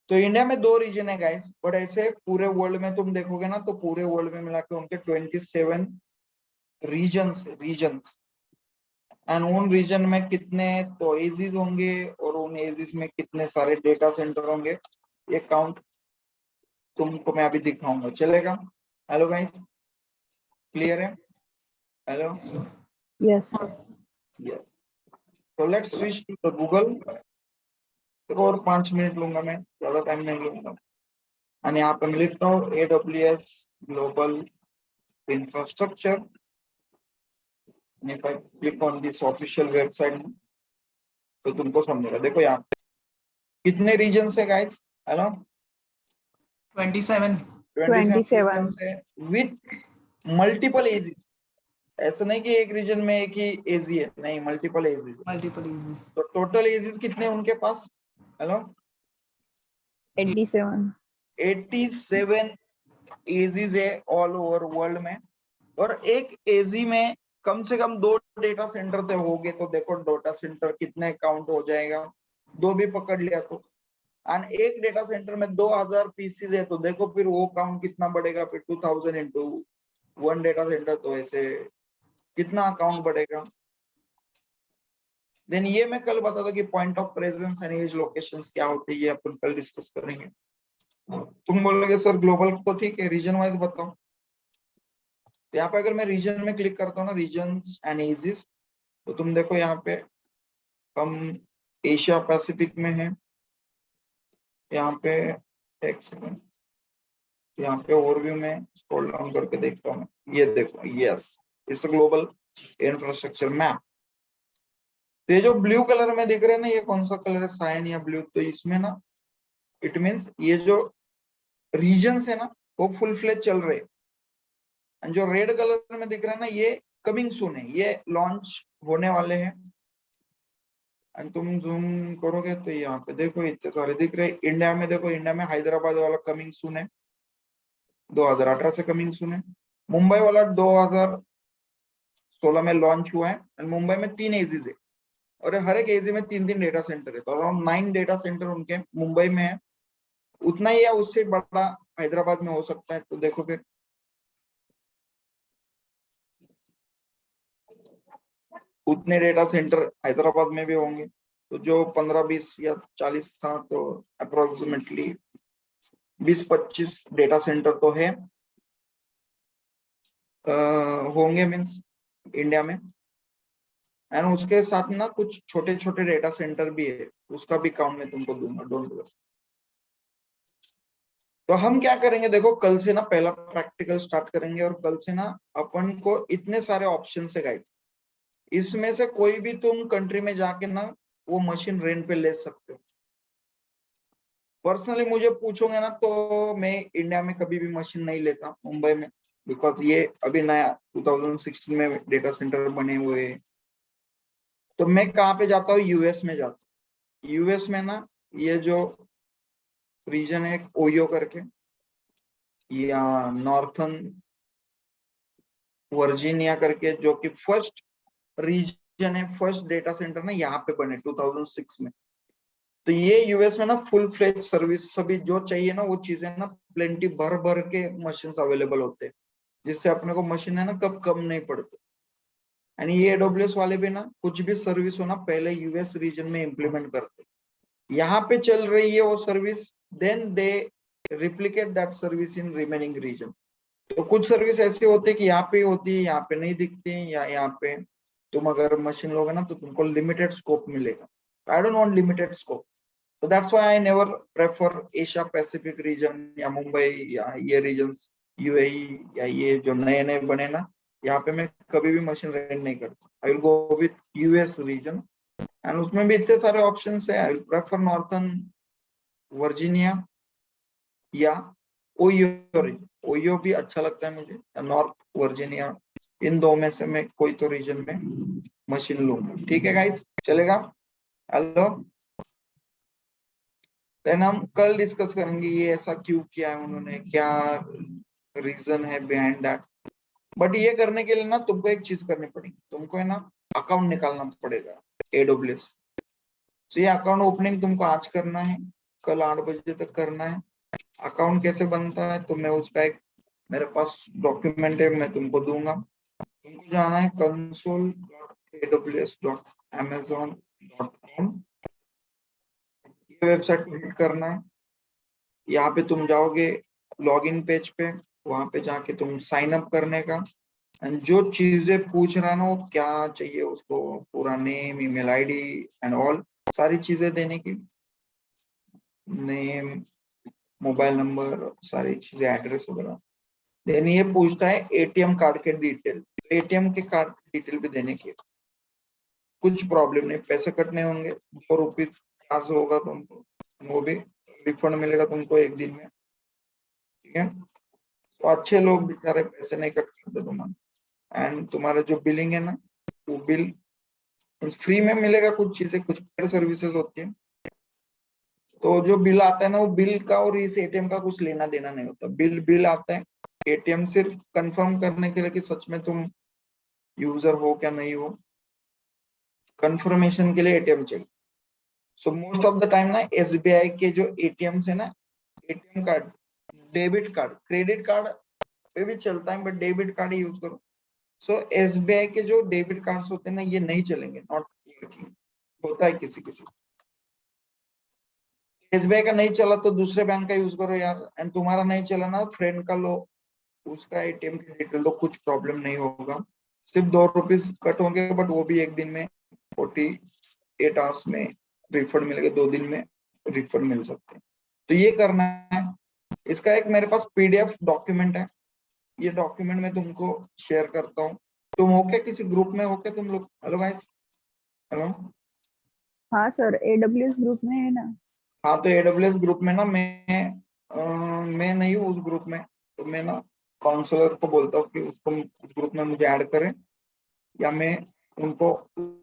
तो इंडिया में दो रीजन है गाइस, बट ऐसे पूरे वर्ल्ड में तुम देखोगे ना तो पूरे वर्ल्ड में मिला के उनके 27 रीजन्स एंड उन रीजन में कितने तो एजिस होंगे और उन एजिस में कितने सारे डेटा सेंटर होंगे, ये काउंट तुमको मैं अभी दिखाऊंगा, चलेगा? हेलो गाइस, क्लियर है? Hello,
Yes.
यस। तो let's switch to the Google. और 5 मिनट लूंगा मैं, ज्यादा टाइम नहीं लूंगा। और यहाँ पे मैं लिखता हूँ AWS global infrastructure. if I click on this official website तो तुमको समझेगा। देखो यहाँ पे कितने रीजन्स है गाइस? हेलो,
27.
27
regions है विथ मल्टीपल एजेस। ऐसा नहीं कि एक रीजन में एक ही एज है, नहीं, मल्टीपल एजेस।
Multiple uses.
तो टोटल एजेस कितने उनके पास? हेलो,
87.
87 एजेस है ऑल ओवर वर्ल्ड में। और एक एजी में कम से कम 2 डेटा सेंटर तो होंगे। तो देखो डेटा सेंटर कितने काउंट हो जाएगा, 2 भी पकड़ लिया तो। एंड एक डेटा सेंटर में 2000 पीसीज है, तो देखो फिर वो काउंट कितना बढ़ेगा फिर 2000 इंटू 1 डेटा सेंटर, तो ऐसे कितना अकाउंट बढ़ेगा। देन ये मैं कल बता दूं कि point of presence and edge locations क्या होती है, ये अपन कल डिस्कस करेंगे। तुम बोलोगे सर ग्लोबल तो ठीक है, रीजन वाइज बताओ। यहाँ पे अगर मैं रीजन में क्लिक करता हूँ ना, रीजन एंड एजेस, तो तुम देखो यहाँ पे हम एशिया पैसिफिक में है। यहाँ पे एक सेकंड, यहाँ पे ओवरव्यू में स्क्रॉल डाउन करके देखता हूँ, ये देखो, yes, it's a global infrastructure map. तो ये जो ब्लू कलर में दिख रहे हैं ना, ये कौन सा कलर है, साइन या ब्लू? तो इसमें ना इट मीन्स ये जो रीजन्स है ना वो फुल फ्लेज चल रहे हैं। एंड जो रेड कलर में दिख रहा है ना, ये कमिंग सून है, ये लॉन्च होने वाले हैं। एंड तुम जूम करोगे तो यहाँ पे देखो इतने सारे दिख रहे हैं। इंडिया में देखो, इंडिया में हैदराबाद वाला कमिंग सून है, 2018 से कमिंग सून है। मुंबई वाला 2016 में लॉन्च हुआ है। एंड मुंबई में 3 एजीज है और हर एक एजी में 3 डेटा सेंटर है। तो अराउंड 9 डेटा सेंटर उनके मुंबई में है। उतना ही या उससे बड़ा हैदराबाद में हो सकता है। तो देखो फिर उतने डेटा सेंटर हैदराबाद में भी होंगे। तो जो 15, 20 या 40 था, तो अप्रोक्सीमेटली 20-25 डेटा सेंटर तो है होंगे मीन्स इंडिया में। एंड उसके साथ ना कुछ छोटे छोटे डेटा सेंटर भी है, उसका भी काउंट मैं तुमको दूंगा, डोंट वरी। तो हम क्या करेंगे, देखो कल से ना पहला प्रैक्टिकल स्टार्ट करेंगे और कल से ना अपन को इतने सारे ऑप्शन है गाइस, इसमें से कोई भी तुम कंट्री में जाके ना वो मशीन रेंट पे ले सकते हो। पर्सनली मुझे पूछोगे ना तो मैं इंडिया में कभी भी मशीन नहीं लेता मुंबई में, बिकॉज ये अभी नया 2016 में डेटा सेंटर बने हुए हैं। तो मैं कहाँ पे जाता हूँ, यूएस में जाता हूँ। यूएस में ना ये जो रीजन है ओयो करके, या नॉर्थन वर्जीनिया करके, जो कि फर्स्ट रीजन है, फर्स्ट डेटा सेंटर ना यहाँ पे बने 2006 में। तो ये यूएस में ना फुल फ्लेज सर्विस, सभी जो चाहिए ना वो चीजें ना प्लेंटी भर भर के मशीन अवेलेबल होते हैं, जिससे अपने को मशीन है ना कब कम नहीं पड़ते। एंड ये AWS वाले भी ना कुछ भी सर्विस हो ना पहले यूएस रीजन में इम्प्लीमेंट करते, यहाँ पे चल रही है वो service, then they replicate that service in remaining region. तो कुछ सर्विस ऐसी होती है कि यहाँ पे होती है, यहाँ पे नहीं दिखती है, या यहाँ पे तुम अगर मशीन लोगे ना तो तुमको लिमिटेड स्कोप मिलेगा। I don't want limited scope. So that's why I never prefer Asia Pacific region या मुंबई या ये regions UAE या ये जो नए नए बने ना, यहाँ पे मैं कभी भी मशीन रेंट नहीं करता. I will go with US region and उसमें भी इतने सारे options है. I will prefer Northern Virginia या ओयो रीजन. ओयो भी अच्छा लगता है मुझे, नॉर्थ वर्जीनिया. इन दो में से मैं कोई तो रीजन में मशीन लूंगा. ठीक है गाइस, चलेगा? हेलो, देन हम कल डिस्कस करेंगे ये ऐसा क्यों किया है उन्होंने, क्या रीजन है बिहाइंड दैट. बट ये करने के लिए ना तुमको एक चीज करनी पड़ेगी. तुमको है ना अकाउंट निकालना पड़ेगा AWS. तो ये अकाउंट ओपनिंग तुमको आज करना है, कल 8 बजे तक करना है. अकाउंट कैसे बनता है तो मैं उसका एक मेरे पास डॉक्यूमेंट है, मैं तुमको दूंगा. तुमको जाना है console.aws.amazon.com. ये वेबसाइट विजिट करना है. यहाँ पे तुम जाओगे लॉगिन पेज पे, वहां पे जाके तुम साइन अप करने का. एंड जो चीजें पूछ रहा है ना वो क्या चाहिए उसको, पूरा name, email ID and all सारी चीजें देने की. नेम, मोबाइल नंबर, सारी चीजें, एड्रेस वगैरह. देन ये पूछता है ATM कार्ड के डिटेल. ATM के कार्ड डिटेल भी देने की. कुछ प्रॉब्लम नहीं, पैसे कटने होंगे, ₹4 चार्ज होगा तुमको, वो भी रिफंड मिलेगा तुमको 1 दिन में. ठीक है, तो अच्छे लोग बेचारे पैसे नहीं कट करते तुम्हारे. एंड तुम्हारा जो बिलिंग है ना, वो बिल फ्री में मिलेगा. कुछ चीजें, कुछ पेड सर्विसेज होती है. तो जो बिल आता है ना, वो बिल का और इस ATM का कुछ लेना देना नहीं होता. बिल आता है. ATM सिर्फ कंफर्म करने के लिए कि सच में तुम यूजर हो क्या नहीं हो, कंफर्मेशन के लिए ATM चाहिए. So most of the time ना SBI के जो ATMs है ना, ATM card, debit card, credit card पे भी चलता है but debit card he use करो. सो SBI के जो डेबिट कार्ड्स होते हैं ना, ये नहीं चलेंगे, नॉट वर्किंग. होता है किसी किसी. SBI का नहीं चला तो दूसरे बैंक का यूज करो यार. एंड तुम्हारा नहीं चला ना, फ्रेंड का लो, उसका ATM की डिटेल दो, कुछ प्रॉब्लम नहीं होगा. सिर्फ ₹2 कट होंगे बट वो भी 1 दिन में, 48 आवर्स में रिफंड मिलेगा. 2 दिन में रिफंड मिल सकते हैं. तो ये करना है. इसका एक मेरे पास PDF डॉक्यूमेंट है. ये डॉक्यूमेंट मैं तुमको शेयर करता हूँ. तुम हो क्या किसी ग्रुप में, हो क्या तुम लोग? Hello guys, hello.
हाँ सर, AWS ग्रुप में है ना.
हाँ, तो AWS ग्रुप में ना मैं नहीं हूँ उस ग्रुप में. तो मैं ना काउंसलर को बोलता हूँ कि उसको उस ग्रुप में मुझे ऐड करें, या मैं उनको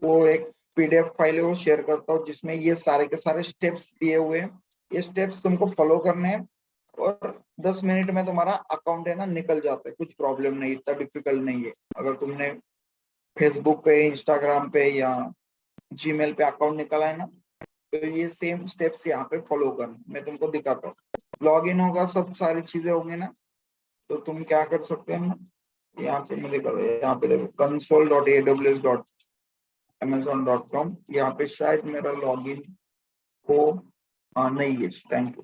वो एक PDF फाइल है वो शेयर करता हूँ जिसमें ये सारे के सारे स्टेप्स दिए हुए हैं. ये स्टेप्स तुमको फॉलो करने हैं और 10 मिनट में तुम्हारा अकाउंट है ना निकल जाता है. कुछ प्रॉब्लम नहीं, इतना डिफिकल्ट नहीं है. अगर तुमने फेसबुक पे, इंस्टाग्राम पे या जीमेल पे अकाउंट निकाला है ना, तो ये सेम स्टेप्स यहाँ पे फॉलो करना. मैं तुमको दिखाता हूँ. लॉग इन होगा, सब सारी चीजें होंगी ना, तो तुम क्या कर सकते हो ना, यहाँ पे मैं दिखा, यहाँ पे देखो console.aws.amazon.com. यहाँ पे शायद मेरा लॉगिन हो, नहीं है. Thank you.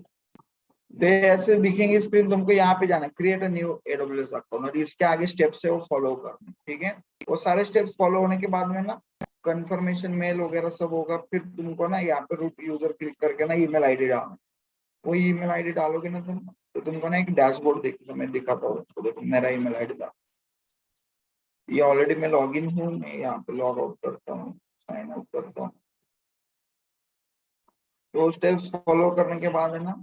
तो ऐसे दिखेंगे स्क्रीन. तुमको यहाँ पे जाना, create a new AWS account, और इसके आगे स्टेप्स है वो फॉलो करना. ठीक है, वो सारे स्टेप्स फॉलो होने के बाद में ना कंफर्मेशन मेल वगैरह सब होगा. फिर तुमको ना यहाँ पे रूट यूजर क्लिक करके ना ईमेल आईडी डालना. वो ईमेल आईडी डालोगे ना तुम, तो तुमको ना एक डैशबोर्ड देखो. मैं दिखाता हूँ उसको. देखो मेरा ईमेल आईडी डाल, ये ऑलरेडी मैं लॉग इन हूँ. मैं यहाँ पे लॉग आउट करता हूँ, साइन आउट करता हूँ. तो स्टेप्स फॉलो करने के बाद है ना,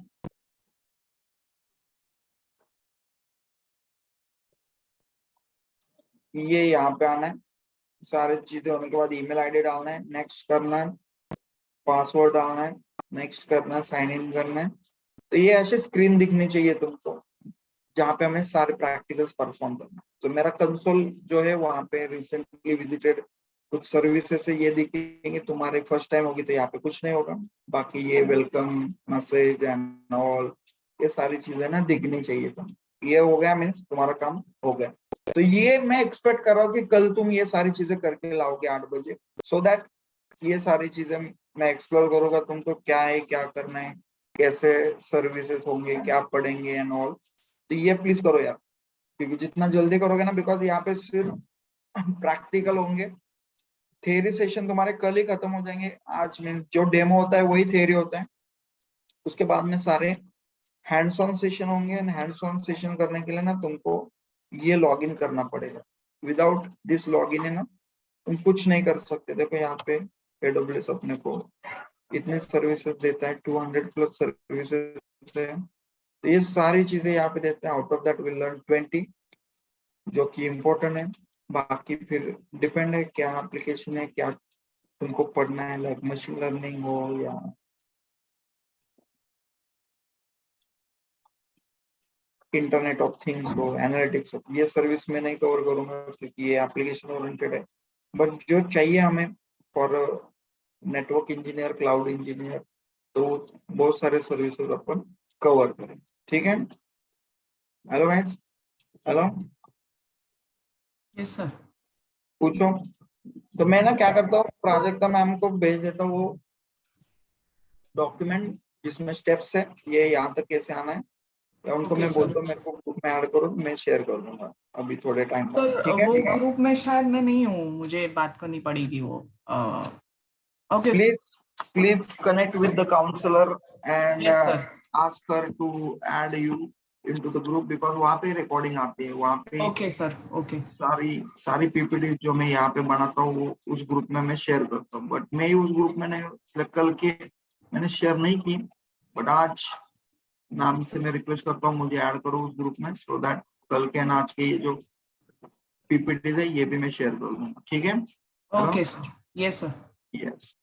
ये यहाँ पे आना है. सारी चीजें होने के बाद ईमेल आईडी डालना है, नेक्स्ट करना है, पासवर्ड डालना है, नेक्स्ट करना है, साइन इन करना है. तो ये ऐसे स्क्रीन दिखनी चाहिए तुमको, जहाँ पे हमें सारे प्रैक्टिकल्स परफॉर्म करना. तो मेरा कंसोल जो है वहाँ पे रिसेंटली विजिटेड कुछ सर्विसेज से ये दिखेंगे. तुम्हारे फर्स्ट टाइम होगी तो यहाँ पे कुछ नहीं होगा. बाकी ये वेलकम मैसेज एंड ऑल, ये सारी चीजें ना दिखनी चाहिए. तुम ये हो गया, मीन्स तुम्हारा काम हो गया. तो ये मैं एक्सपेक्ट कर रहा हूँ कि कल तुम ये सारी चीजें करके लाओगे 8 बजे, सो दैट ये सारी चीजें मैं एक्सप्लोर करूंगा तुमको, क्या है, क्या करना है, कैसे सर्विसेज होंगे, क्या पढ़ेंगे एंड ऑल. तो ये प्लीज करो यार, क्योंकि जितना जल्दी करोगे ना, बिकॉज यहाँ पे सिर्फ प्रैक्टिकल होंगे. थियरी सेशन तुम्हारे कल ही खत्म हो जाएंगे. आज में जो डेमो होता है वही थियरी होता है. उसके बाद में सारे हैंड्स ऑन सेशन होंगे, एंड हैंड्स ऑन सेशन करने के लिए ना तुमको ये लॉगिन करना पड़ेगा। विदाउट दिस लॉगिन है ना तुम कुछ नहीं कर सकते। देखो यहाँ पे AWS अपने को इतने सर्विसेज देता है, 200 प्लस सर्विसेज है, तो ये सारी चीजें यहाँ पे देते हैं। Out of that will learn 20 जो कि इम्पोर्टेंट है। बाकी फिर डिपेंड है क्या एप्लीकेशन है, क्या तुमको पढ़ना है, लाइक मशीन लर्निंग हो या इंटरनेट ऑफ थिंग्स हो, एनालिटिक्स हो। ये सर्विस में नहीं कवर करूंगा क्योंकि ये एप्लीकेशन ओरिएंटेड है, बट जो चाहिए हमें for network engineer, cloud engineer, तो बहुत सारे सर्विसेज अपन कवर करें। ठीक है, hello guys, hello,
yes sir.
पूछो। तो मैं ना क्या करता हूँ, प्राजक्ता मैम को भेज देता हूँ वो डॉक्यूमेंट जिसमें स्टेप्स है, ये यहाँ तक कैसे आना है, या उनको
Okay,
मैं
sir.
बोलता हूँ मेरे को ग्रुप में ऐड करो, मैं शेयर कर दूंगा अभी थोड़े टाइम बाद।
सर
ठीक है,
वो ग्रुप में शायद मैं नहीं हूँ, मुझे बात करनी पड़ेगी वो। Okay.
Please connect with the counsellor and
yes sir.
Ask her to add you into the group, because वहाँ पे रिकॉर्डिंग आती है, वहाँ पे
ओके सर। ओके।
सारी पीपीटी जो मैं यहाँ पे बनाता हूँ वो उस ग्रुप में मैं शेयर करता हूँ, बट मैं उस ग्रुप में नहीं, सिलेक्ट कल के मैंने शेयर नहीं की, बट आज नाम से मैं रिक्वेस्ट करता हूँ मुझे ऐड करो उस ग्रुप में, सो दैट कल के आज के ये जो पीपीटी है ये भी मैं शेयर कर दूंगा। ठीक है,
okay sir. Yes sir.
Yes.